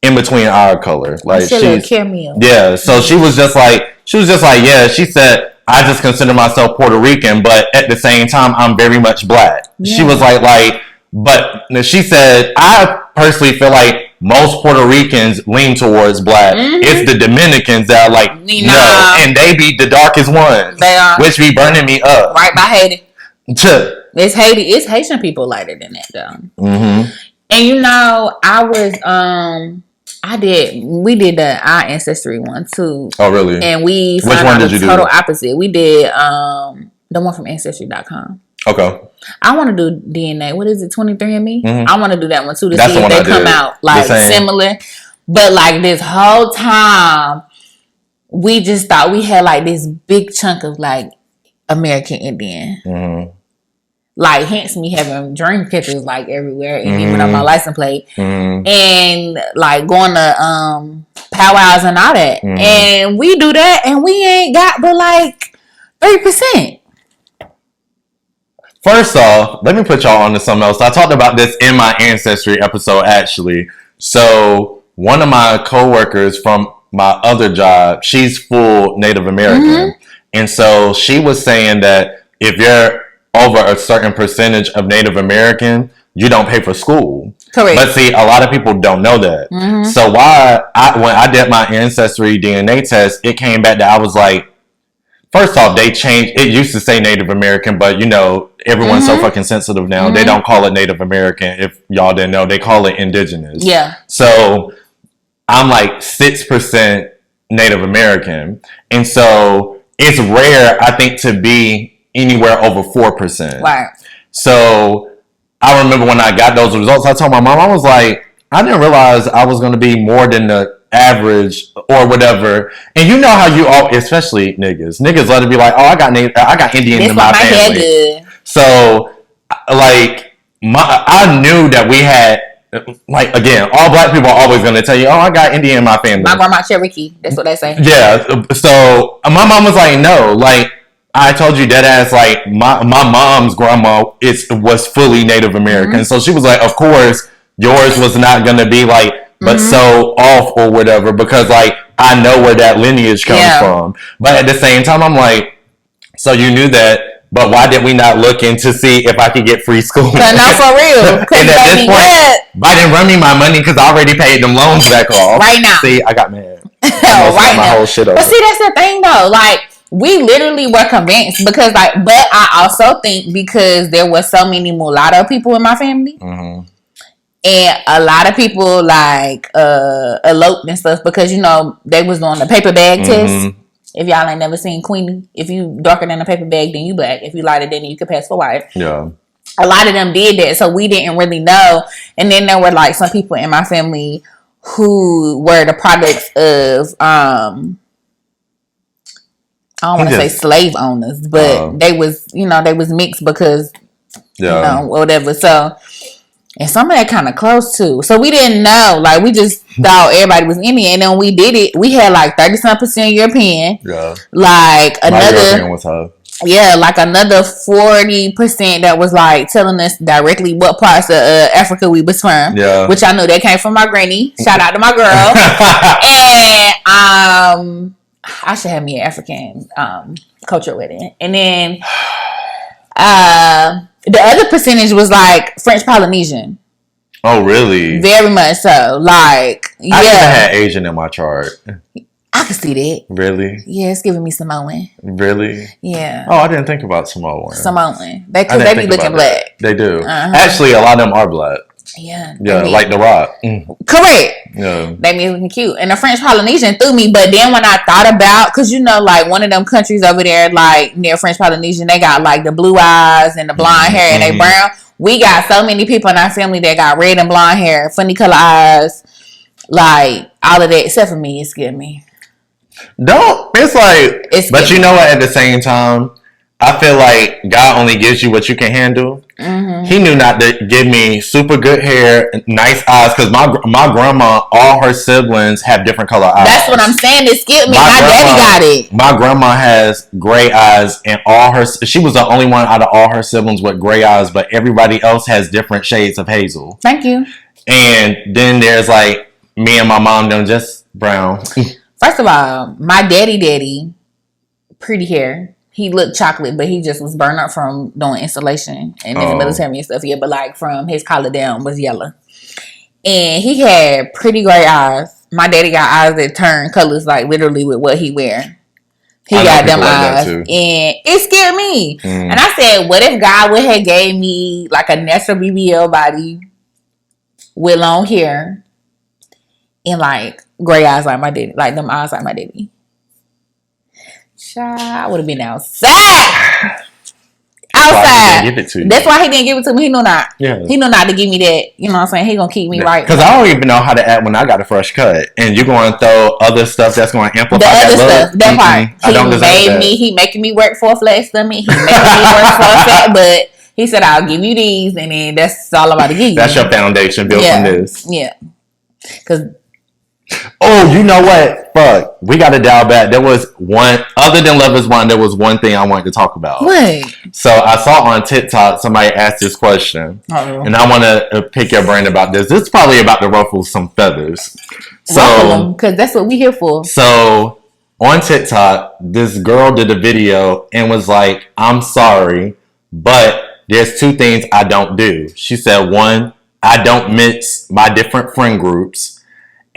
B: in between our color, like she's yeah. So she was just like, yeah. She said, I just consider myself Puerto Rican, but at the same time, I'm very much black. Yeah. She was like, but she said, I personally feel like most Puerto Ricans lean towards black. It's the Dominicans that are like, no, and they be the darkest ones.
A: They are, which
B: be burning me up.
A: Right by Haiti. It's Haiti. It's Haitian people lighter than that though. And you know, we did our ancestry one too.
B: Oh, really?
A: And we
B: Which one did you do?
A: Total opposite. We did the one from Ancestry.com.
B: Okay.
A: I want to do DNA. What is it? 23andMe? I want to do that one too to see if they come out like similar. But like this whole time, we just thought we had like this big chunk of like American Indian. Like, hence me having dream catchers like everywhere and even on my license plate. And like going to powwows and all that. And we do that and we ain't got but like 3%.
B: First off, let me put y'all on to something else. I talked about this in my ancestry episode actually. So one of my coworkers from my other job, she's full Native American. And so she was saying that if you're over a certain percentage of Native American, you don't pay for school.
A: Correct.
B: But see, a lot of people don't know that. So when I did my ancestry DNA test, it came back that I was like First off, they changed. It used to say Native American, but you know, everyone's so fucking sensitive now. They don't call it Native American. If y'all didn't know, they call it indigenous.
A: Yeah.
B: So I'm like 6% Native American. And so it's rare, I think, to be anywhere over 4%.
A: Right.
B: So I remember when I got those results, I told my mom, I was like, I didn't realize I was going to be more than the average or whatever. And you know how you all, especially niggas love to be like, oh, I got Indians in my family. Good. So like I knew that we had, like, again, all black people are always going to tell you, oh, I got Indian in my family.
A: My grandma Cherokee. That's what they say.
B: Yeah. So my mom was like, no, like I told you dead ass, like my mom's grandma was fully Native American. So she was like, of course yours was not going to be like, but so off or whatever, because like I know where that lineage comes from. But at the same time, I'm like, so you knew that, but why did we not look in to see if I could get free school?
A: No, for real.
B: And at this point, Biden run me my money because I already paid them loans back off.
A: Right now.
B: See, I got mad.
A: Right
B: my
A: now.
B: whole shit over.
A: But see, that's the thing though. Like, we literally were convinced because, like, but I also think because there was so many mulatto people in my family. And a lot of people like eloped and stuff because, you know, they was doing the paper bag test. If y'all ain't never seen Queenie, if you darker than a paper bag, then you black. If you lighter than it, you can pass for white.
B: Yeah.
A: A lot of them did that, so we didn't really know. And then there were like some people in my family who were the products of I don't want to say slave owners, but they was, you know, they was mixed because you know, whatever. So. And some of that kind of close too. So we didn't know. Like, we just thought everybody was Indian. And then when we did it, we had like 30-some% European. Yeah. Like another. My European was her. Yeah, like another 40% that was like telling us directly what parts of Africa we was from. Yeah. Which I knew that came from my granny. Shout out to my girl. And I should have me an African culture wedding. And then the other percentage was like French Polynesian.
B: Oh, really?
A: Very much so. Like, yeah.
B: I even had Asian in my chart.
A: I can see that.
B: Really?
A: Yeah, it's giving me Samoan.
B: Really?
A: Yeah.
B: Oh, I didn't think about Samoan.
A: Samoan. Because they be looking black.
B: They do. Actually, a lot of them are black.
A: Yeah.
B: Yeah, like The Rock.
A: Correct.
B: Yeah.
A: They be looking cute. And the French Polynesian threw me, but then when I thought about, because you know, like one of them countries over there, like near French Polynesian, they got like the blue eyes and the blonde hair and they brown. We got so many people in our family that got red and blonde hair, funny color eyes, like all of that, except for me. It scared me.
B: It's like, but you know what, at the same time, I feel like God only gives you what you can handle. He knew not to give me super good hair, nice eyes, because my grandma, all her siblings have different color eyes.
A: That's what I'm saying. It skipped me. My daddy got it.
B: My grandma has gray eyes, and she was the only one out of all her siblings with gray eyes, but everybody else has different shades of hazel.
A: Thank you.
B: And then there's like me and my mom, them just brown.
A: First of all, my daddy, pretty hair. He looked chocolate, but he just was burned up from doing installation and in the military and stuff. Yeah, but like from his collar down was yellow. And he had pretty gray eyes. My daddy got eyes that turn colors like literally with what he wear. He got them eyes. And it scared me. And I said, what if God would have gave me like a natural BBL body with long hair and like gray eyes like my daddy, like them eyes like my daddy? I would have been outside. That's why he didn't give it to me. He knew not. Yeah. He knew not to give me that. You know what I'm saying? He gonna keep me right.
B: Because I don't even know how to act when I got a fresh cut, and you're going to throw other stuff that's going to amplify
A: the other
B: that
A: stuff. That part. He making me work for a flat stomach. He making me work for a fat butt. He said, "I'll give you these, and then that's all I'm about to give you."
B: That's your foundation built on this.
A: Yeah. Because.
B: Oh, you know what? Fuck. We got to dial back. There was one, other than Love is Blind, there was one thing I wanted to talk about.
A: What?
B: So I saw on TikTok somebody asked this question. And I want to pick your brain about this. This is probably about to ruffle some feathers. So,
A: because that's what we here for.
B: So on TikTok, this girl did a video and was like, I'm sorry, but there's two things I don't do. She said, one, I don't mix my different friend groups.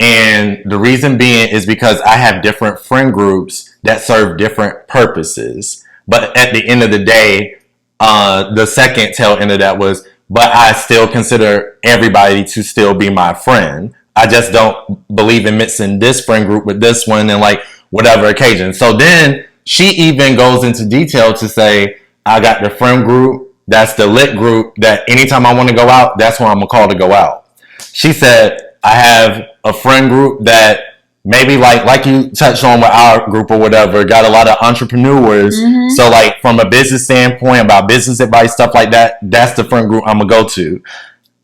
B: And the reason being is because I have different friend groups that serve different purposes. But at the end of the day, the second tail end of that was, but I still consider everybody to still be my friend. I just don't believe in mixing this friend group with this one and like whatever occasion. So then she even goes into detail to say, I got the friend group, that's the lit group, that anytime I want to go out, that's when I'm going to call to go out. She said, I have a friend group that maybe like you touched on with our group or whatever, got a lot of entrepreneurs. Mm-hmm. So like from a business standpoint, about business advice, stuff like that, that's the friend group I'm going to go to.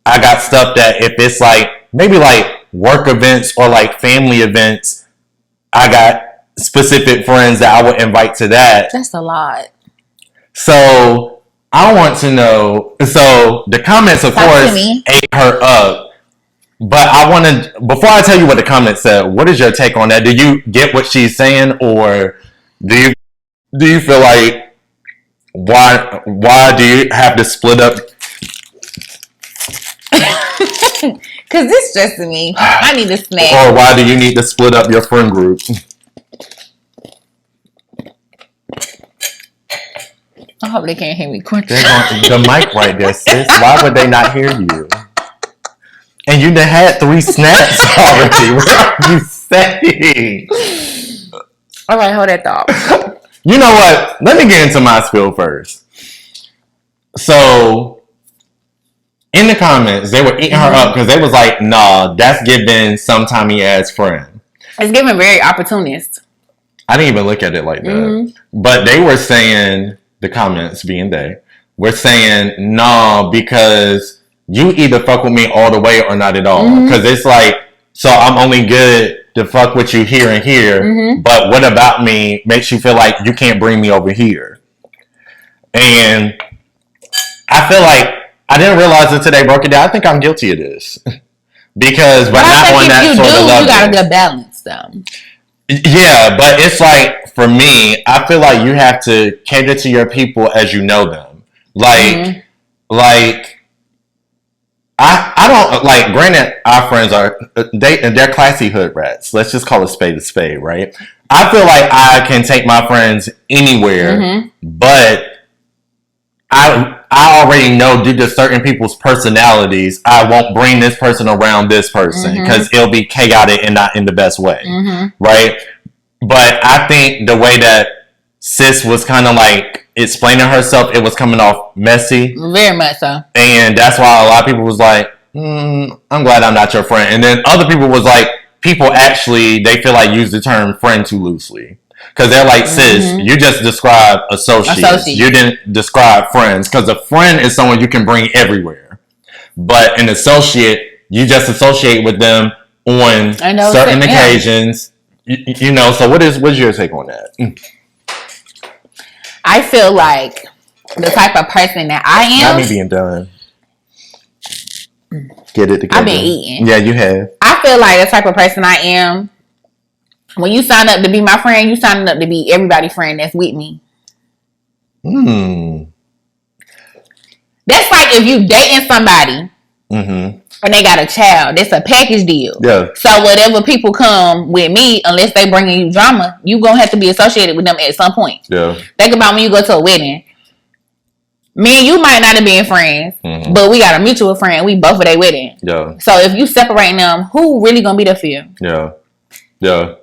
B: I got stuff that if it's like, maybe like work events or like family events, I got specific friends that I would invite to that.
A: That's a lot.
B: So I want to know, so the comments of course ate her up. But I want to, before I tell you what the comment said, what is your take on that? Do you get what she's saying, or do you feel like why do you have to split up?
A: Because this stresses me. I need a snack.
B: Or why do you need to split up your friend group?
A: I hope they can't hear me crunching.
B: The mic right there, sis. Why would they not hear you? And you done had 3 snaps already. What are you saying?
A: All right, hold that thought.
B: You know what? Let me get into my spiel first. So, in the comments, they were eating her up because they was like, nah, that's giving sometimey ass friend.
A: It's giving very opportunist.
B: I didn't even look at it like that. Mm-hmm. But they were saying, the comments being they, were saying, nah, because you either fuck with me all the way or not at all. Because it's like, so I'm only good to fuck with you here and here, but what about me makes you feel like you can't bring me over here? And I feel like, I didn't realize it today, broke it down. I think I'm guilty of this. Because, but not on that sort of level.
A: You got a good balance, though.
B: Yeah, but it's like, for me, I feel like you have to cater to your people as you know them. Like, I don't, like, granted, our friends are, they're classy hood rats. Let's just call a spade, right? I feel like I can take my friends anywhere, but I already know due to certain people's personalities, I won't bring this person around this person because it'll be chaotic and not in the best way, right? But I think the way that sis was kind of like explaining herself, it was coming off messy.
A: Very much so.
B: And that's why a lot of people was like, I'm glad I'm not your friend. And then other people was like, people actually, they feel like use the term friend too loosely. Because they're like, sis, you just described associates. You didn't describe friends. Because a friend is someone you can bring everywhere. But an associate, you just associate with them on certain occasions. You know, so what's your take on that?
A: I feel like the type of person that I am.
B: Not me being done. Get it together.
A: I've been eating.
B: Yeah, you have.
A: I feel like the type of person I am. When you sign up to be my friend, you signing up to be everybody's friend that's with me. That's like if you dating somebody and they got a child. That's a package deal. Yeah. So whatever people come with me, unless they bringing you drama, you gonna have to be associated with them at some point. Yeah. Think about when you go to a wedding. Me and you might not have been friends, but we got a mutual friend. We both at their wedding. Yeah. So if you separating them, who really gonna be there for you? Yeah. Yeah.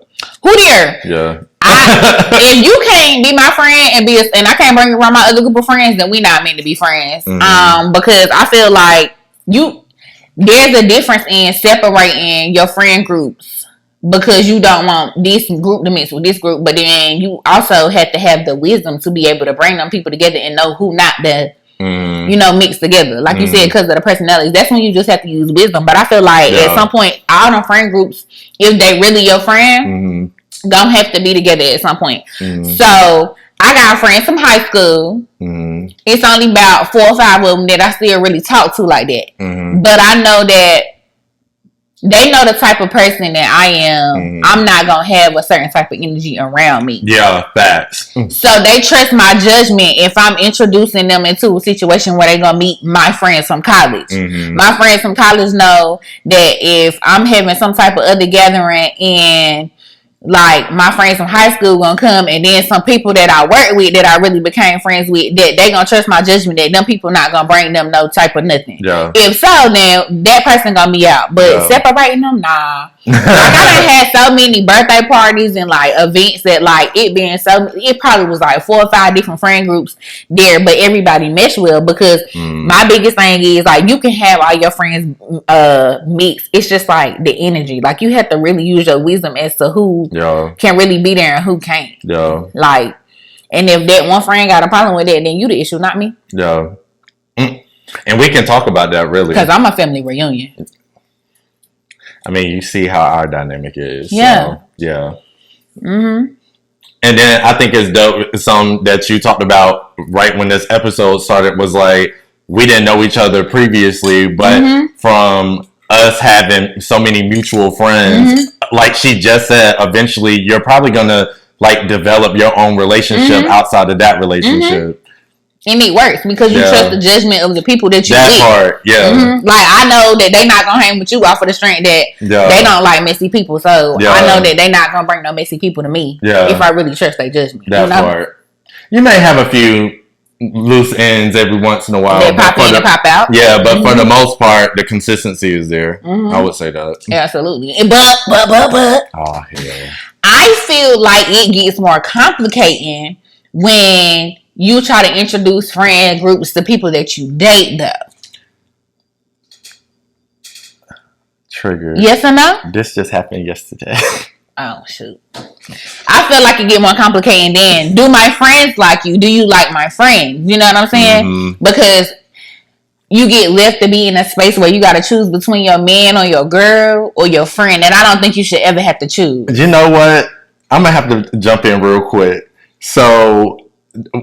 A: Who there? Yeah. If you can't be my friend and I can't bring you around my other group of friends, then we not meant to be friends. Because I feel like there's a difference in separating your friend groups because you don't want this group to mix with this group, but then you also have to have the wisdom to be able to bring them people together and know who not to mix together. Like you said, because of the personalities. That's when you just have to use wisdom. But I feel like at some point, all them friend groups, if they really your friend, don't have to be together at some point. So I got friends from high school. It's only about 4 or 5 of them that I still really talk to like that. But I know that they know the type of person that I am. Mm-hmm. I'm not going to have a certain type of energy around me.
B: Yeah, facts.
A: So they trust my judgment if I'm introducing them into a situation where they're going to meet my friends from college. Mm-hmm. My friends from college know that if I'm having some type of other gathering and like my friends from high school gonna come, and then some people that I work with that I really became friends with, that they gonna trust my judgment that them people not gonna bring them no type of nothing. Yeah. If so, then that person gonna be out. But separating them, nah. Like I done had so many birthday parties and like events that like it probably was like 4 or 5 different friend groups there, but everybody meshed well because my biggest thing is like you can have all your friends mix. It's just like the energy. Like you have to really use your wisdom as to who can really be there and who can't. Yeah. Like, and if that one friend got a problem with that, then you the issue, not me.
B: Yeah. And we can talk about that really.
A: Because I'm a family reunion.
B: I mean, you see how our dynamic is. Yeah. So, yeah. Mm-hmm. And then I think it's dope. Something that you talked about right when this episode started was like, we didn't know each other previously, but from us having so many mutual friends, like she just said, eventually you're probably going to like develop your own relationship outside of that relationship.
A: And it works because you trust the judgment of the people that you
B: that
A: meet.
B: Part,
A: Like I know that they not gonna hang with you off of the strength that they don't like messy people. So I know that they not gonna bring no messy people to me if I really trust their judgment.
B: That part. You may have a few loose ends every once in a while.
A: They pop in and pop out.
B: Yeah, but for the most part, the consistency is there. I would say that.
A: Absolutely. But.
B: Oh, yeah.
A: I feel like it gets more complicating when you try to introduce friend groups to people that you date, though.
B: Trigger.
A: Yes or no?
B: This just happened yesterday.
A: Oh, shoot. I feel like it get more complicated then. Do my friends like you? Do you like my friends? You know what I'm saying? Because you get left to be in a space where you got to choose between your man or your girl or your friend. And I don't think you should ever have to choose.
B: You know what? I'm going to have to jump in real quick. So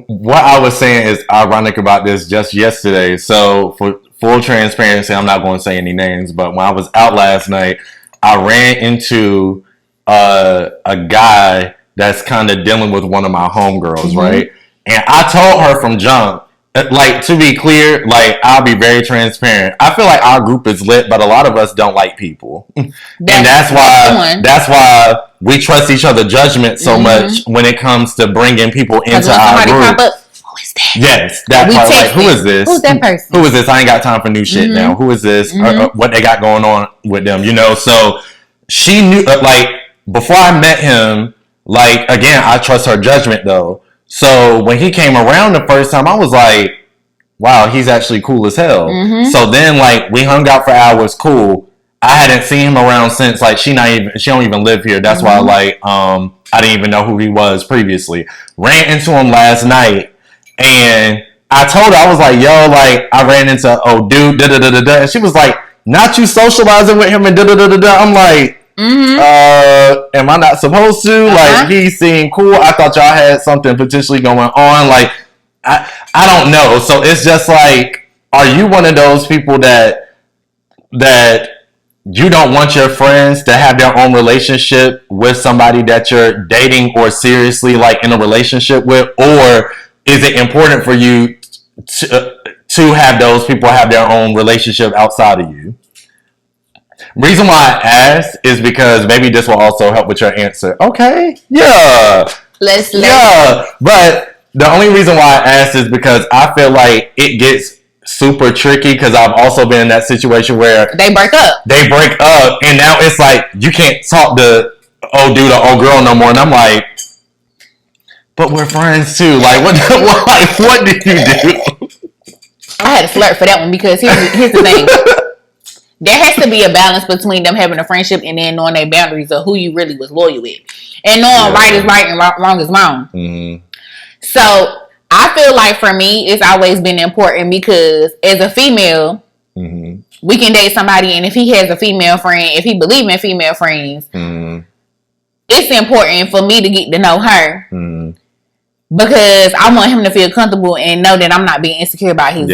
B: what I was saying is ironic about this just yesterday. So for full transparency, I'm not going to say any names, but when I was out last night, I ran into a guy that's kind of dealing with one of my homegirls, right? And I told her from jump, like, to be clear, like, I'll be very transparent. I feel like our group is lit, but a lot of us don't like people. And that's why we trust each other's judgment so much when it comes to bringing people into our group.
A: Who is that?
B: Yes, that part. Like, who is this?
A: Who's that person?
B: Who is this? I ain't got time for new shit now. Who is this? What they got going on with them, you know? So she knew, like, before I met him, like, again, I trust her judgment, though. So when he came around the first time, I was like, wow, he's actually cool as hell. So then, like, we hung out for hours, cool. I hadn't seen him around since, like, she don't even live here. That's why, like, I didn't even know who he was previously. Ran into him last night, and I told her, I was like, yo, like, I ran into, dude, da-da-da-da-da. And she was like, not you socializing with him and da-da-da-da-da. I'm like, am I not supposed to? Like, he seemed cool. I thought y'all had something potentially going on. Like, I don't know. So it's just like, are you one of those people that you don't want your friends to have their own relationship with somebody that you're dating or seriously like in a relationship with? Or is it important for you to have those people have their own relationship outside of you? Reason why I asked is because maybe this will also help with your answer. Okay. Yeah.
A: Let's.
B: But the only reason why I asked is because I feel like it gets super tricky because I've also been in that situation where
A: they break up.
B: And now it's like you can't talk to old dude or old girl no more. And I'm like, but we're friends too. Like, what did you do?
A: I had to flirt for that one because here's the thing. There has to be a balance between them having a friendship and then knowing their boundaries of who you really was loyal with. And knowing right is right and wrong is wrong. So I feel like for me, it's always been important because as a female, we can date somebody, and if he has a female friend, if he believes in female friends, it's important for me to get to know her because I want him to feel comfortable and know that I'm not being insecure about his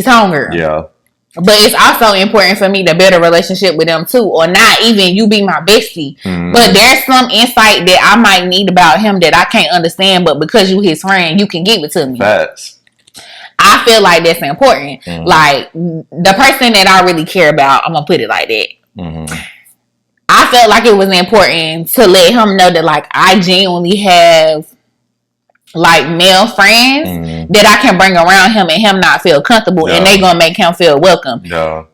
A: homegirl.
B: Yeah.
A: But it's also important for me to build a relationship with them too, or not even you be my bestie. But there's some insight that I might need about him that I can't understand, but because you his friend, you can give it to me.
B: Facts.
A: I feel like that's important. Like the person that I really care about, I'm gonna put it like that. I felt like it was important to let him know that like I genuinely have like male friends that I can bring around him and him not feel comfortable, and they gonna make him feel welcome.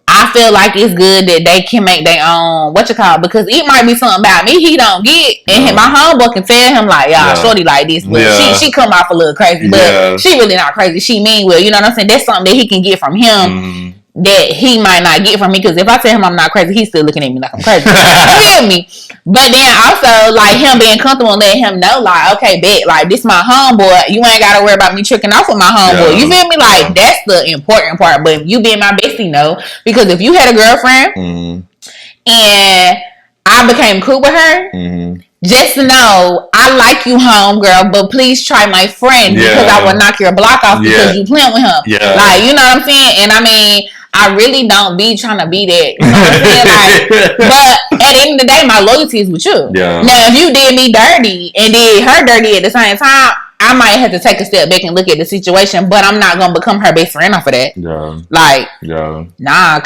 A: I feel like it's good that they can make their own because it might be something about me he don't get, and my homeboy can tell him like, y'all shorty like this, but she come off a little crazy, but she really not crazy. She mean well, you know what I'm saying? That's something that he can get from him. That he might not get from me, because if I tell him I'm not crazy, he's still looking at me like I'm crazy. You feel me? But then also like him being comfortable and letting him know like, okay, bet, like this my homeboy, you ain't gotta worry about me tricking off with my homeboy. You feel me? Like that's the important part. But you being my bestie, no, because if you had a girlfriend and I became cool with her, just know I like you, homegirl, but please try my friend because I will knock your block off because you playing with him. Like, you know what I'm saying? And I mean, I really don't be trying to be that. You know what I'm saying? Like, but at the end of the day, my loyalty is with you. Now, if you did me dirty and did her dirty at the same time, I might have to take a step back and look at the situation, but I'm not gonna become her best friend off of that. Like, nah,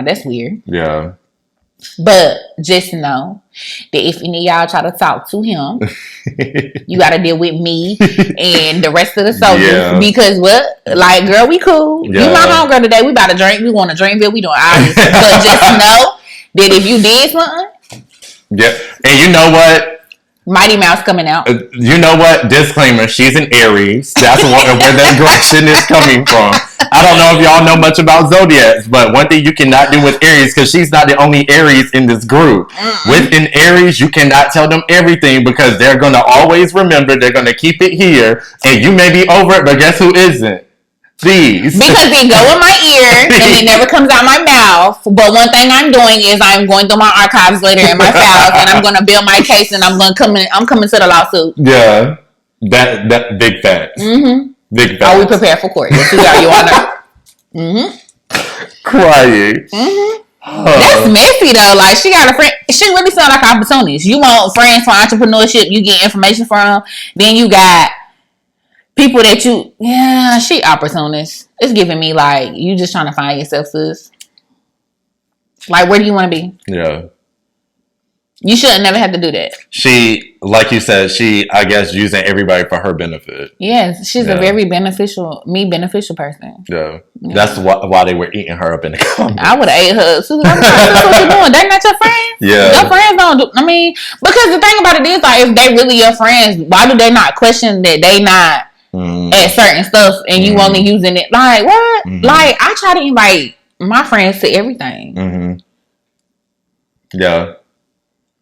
A: that's weird. But just know that if any of y'all try to talk to him, you gotta deal with me and the rest of the soldiers. Because what? Like, girl, we cool. You my homegirl today. We about to drink. We want to drink. We doing all this. But just know that if you did something,
B: and you know what?
A: Mighty Mouse coming out.
B: You know what? Disclaimer, she's an Aries. That's where the aggression is coming from. I don't know if y'all know much about zodiacs, but one thing you cannot do with Aries, because she's not the only Aries in this group. With an Aries, you cannot tell them everything because they're going to always remember. They're going to keep it here, and you may be over it, but guess who isn't? These. Because
A: they go in my ear and it never comes out my mouth. But one thing I'm doing is I'm going through my archives later in my files and I'm going to build my case and I'm coming to the lawsuit.
B: Yeah. That big facts. Big facts.
A: Are we prepared for court? Yes, we are, Your Honor.
B: Crying.
A: That's messy though. Like, she got a friend. She really sound like an opportunist. You want friends for entrepreneurship, you get information from. Then you got people that she opportunist. It's giving me like, you just trying to find yourself, sis. Like, where do you want to be? You should never have to do that.
B: She, like you said, I guess, using everybody for her benefit.
A: Yes, she's a very beneficial person.
B: That's why they were eating her up in the comments.
A: I would have ate her. So I'm like, what you doing? They're not your friends? Your friends don't do, because the thing about it is, like, if they really your friends, why do they not question that they not at certain stuff and you only using it? Like, what? Like, I try to invite my friends to everything.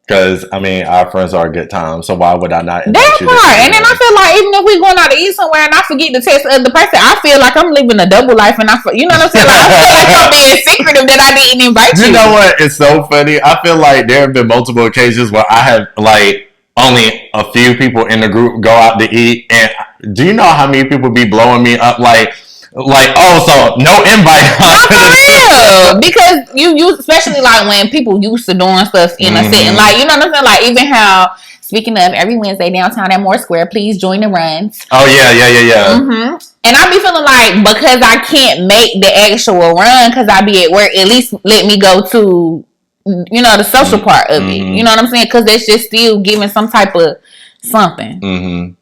B: Because, our friends are a good time, so why would I not invite
A: that
B: you
A: part? And then I feel like even if we going out to eat somewhere and I forget to text the person, I feel like I'm living a double life and you know what I'm saying? Like, I feel like I'm being secretive that I didn't invite you.
B: You know what? It's so funny. I feel like there have been multiple occasions where I have, like, only a few people in the group go out to eat, and do you know how many people be blowing me up like, oh, so no invite?
A: Not for real. Because you especially like when people used to doing stuff in a setting, like, you know what I'm saying? Like, even how, speaking of, every Wednesday downtown at Moore Square, please join the runs.
B: Oh yeah.
A: And I be feeling like, because I can't make the actual run because I be at work, at least let me go to, the social part of it. You know what I'm saying? Because that's just still giving some type of something.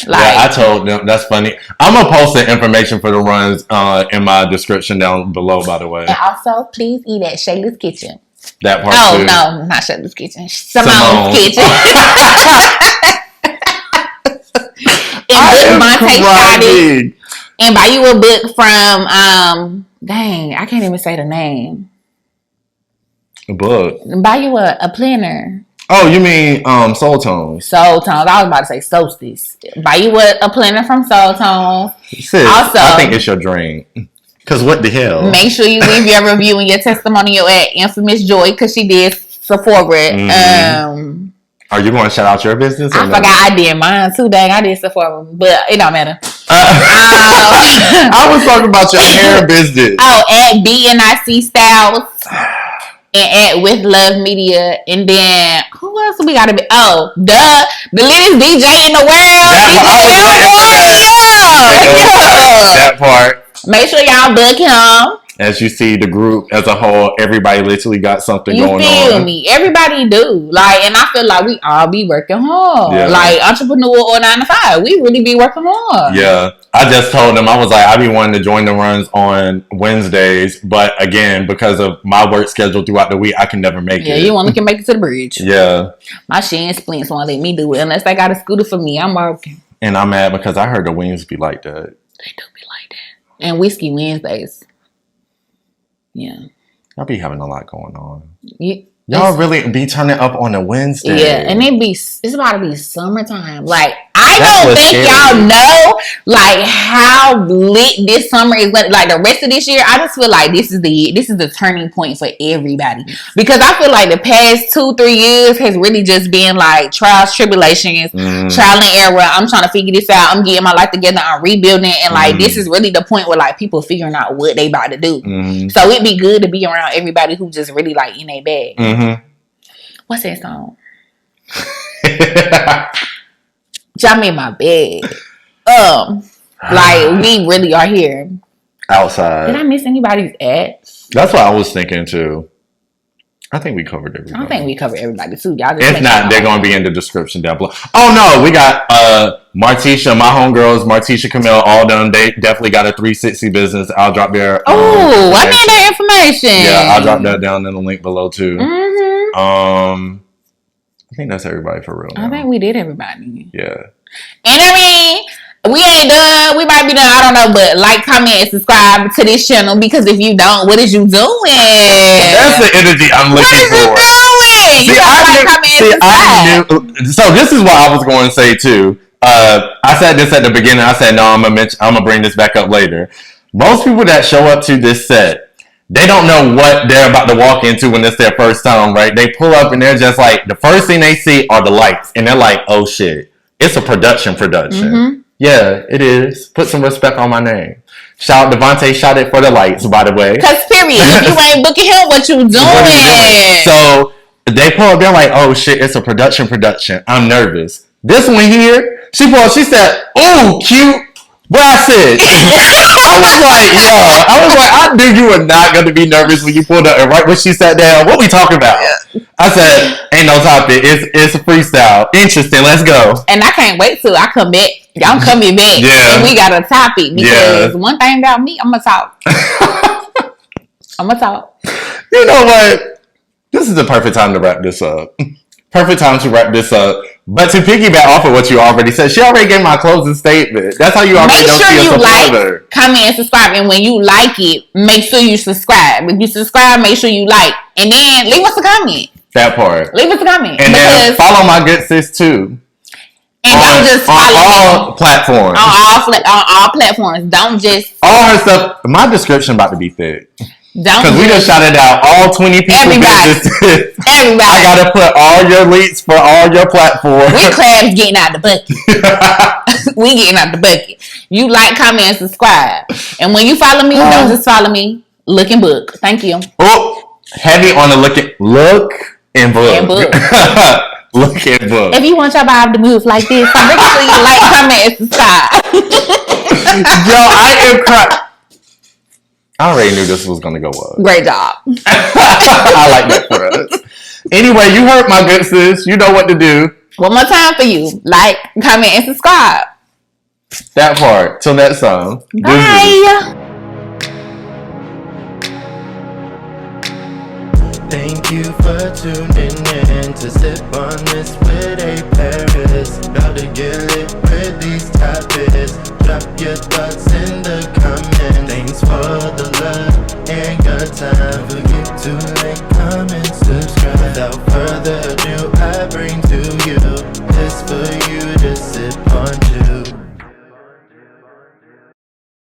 A: Like,
B: I told them, that's funny. I'm going to post the information for the runs in my description down below, by the way.
A: And also, please eat at Shayla's Kitchen.
B: That part
A: too.
B: No,
A: not Shayla's Kitchen. Simone's Kitchen. And Monte Scotty. And buy you a book from, dang, I can't even say the name.
B: A book?
A: Buy you a planner.
B: Oh, you mean Soul Tones?
A: Soul Tones. I was about to say Solstice. Buy you a planner from Soul Tones.
B: Sis, also, I think it's your drink. Because what the hell?
A: Make sure you leave your review and your testimonial at Infamous Joy, because she did Sephora.
B: Are you going to shout out your business?
A: I forgot I did mine too. Dang, I did Sephora. But it don't matter.
B: I was talking about your hair business.
A: Oh, at B.Nic Styles. And at With Love Media. And then, who else we got to be? Oh, the latest DJ in the world.
B: That part.
A: Make sure y'all book him.
B: As you see, the group as a whole, everybody literally got something going on.
A: You feel me? Everybody do. Like, and I feel like we all be working hard. Yeah. Like, entrepreneur or 9 to 5. We really be working hard.
B: Yeah. I just told them, I was like, I be wanting to join the runs on Wednesdays. But again, because of my work schedule throughout the week, I can never make it.
A: Yeah, you only can make it to the bridge.
B: Yeah.
A: My shin splints won't let me do it. Unless they got a scooter for me, I'm working.
B: And I'm mad because I heard the wings be like that.
A: They do be like that. And Whiskey Wednesdays. Yeah.
B: Y'all be having a lot going on. Y'all really be turning up on a Wednesday.
A: Yeah, and it's about to be summertime. Like, I don't think y'all know, like, how lit this summer is. Like, the rest of this year, I just feel like this is the turning point for everybody. Because I feel like the past 2-3 years has really just been, like, trials, tribulations, trial and error. I'm trying to figure this out. I'm getting my life together. I'm rebuilding. And, like, this is really the point where, like, people figuring out what they about to do. So it'd be good to be around everybody who just really, like, in their bag. What's that song? Y'all made my bed. Like, we really are here.
B: Outside.
A: Did I miss anybody's ads?
B: That's what I was thinking too. I think we covered everybody.
A: I think we covered everybody too. Y'all just
B: if not, they're going to be in the description down below. Oh no, we got Martisha, my homegirls, Martisha Camille, all done. They definitely got a 360 business. I'll drop their
A: I need that information.
B: Yeah, I'll drop that down in the link below too. I think that's everybody for real.
A: I think we did everybody.
B: Yeah.
A: And I mean, we ain't done. We might be done. I don't know. But like, comment, and subscribe to this channel. Because if you don't, what is you doing?
B: That's the energy I'm looking for.
A: What is you doing? I knew.
B: So this is what I was going to say too. I said this at the beginning. I said, no, I'm gonna bring this back up later. Most people that show up to this set, they don't know what they're about to walk into when it's their first time, right? They pull up and they're just like, the first thing they see are the lights. And they're like, oh shit, it's a production. Yeah, it is. Put some respect on my name. Shout out Devontae, shout it for the lights, by the way.
A: Because period, if you ain't booking him, what you doing?
B: So they pull up, they're like, oh shit, it's a production. I'm nervous. This one here, she said, oh, cute. What I said, I knew you were not going to be nervous when you pulled up. And right when she sat down, what we talking about? I said, ain't no topic. It's a freestyle. Interesting. Let's go.
A: And I can't wait till I come back. Y'all coming back.
B: Yeah.
A: And we got a topic. Because one thing about me, I'm going to talk.
B: You know what? This is the perfect time to wrap this up. But to piggyback off of what you already said, she already gave my closing statement. That's how you already know she is a supporter.
A: Comment, and subscribe. And when you like it, make sure you subscribe. If you subscribe, make sure you like. And then leave us a comment.
B: That part.
A: Leave us a comment.
B: And then follow my good sis too.
A: And don't just follow
B: on all platforms.
A: On all platforms. Don't just...
B: All her stuff. My description about to be thick.
A: Because
B: we just shouted out all 20 people.
A: Everybody.
B: I gotta put all your links for all your platforms.
A: We crabs getting out the bucket. We getting out the bucket. You like, comment, and subscribe. And when you follow me, don't just follow me. Look and book. Thank you.
B: Oh, heavy on the look and book. Look and book.
A: If you want your vibe to move like this, make sure you like, comment, and subscribe.
B: Yo, I am crying. I already knew this was going to go up.
A: Great job.
B: I like that for us. Anyway, you heard my good sis. You know what to do.
A: One more time for you. Like, comment, and subscribe.
B: That part. Till next time.
A: Bye.
C: Thank you for tuning in to Sip on This with A. Paris. About to get lit with these topics. Drop your thoughts in the comments. Thanks for the love and your time. Forget to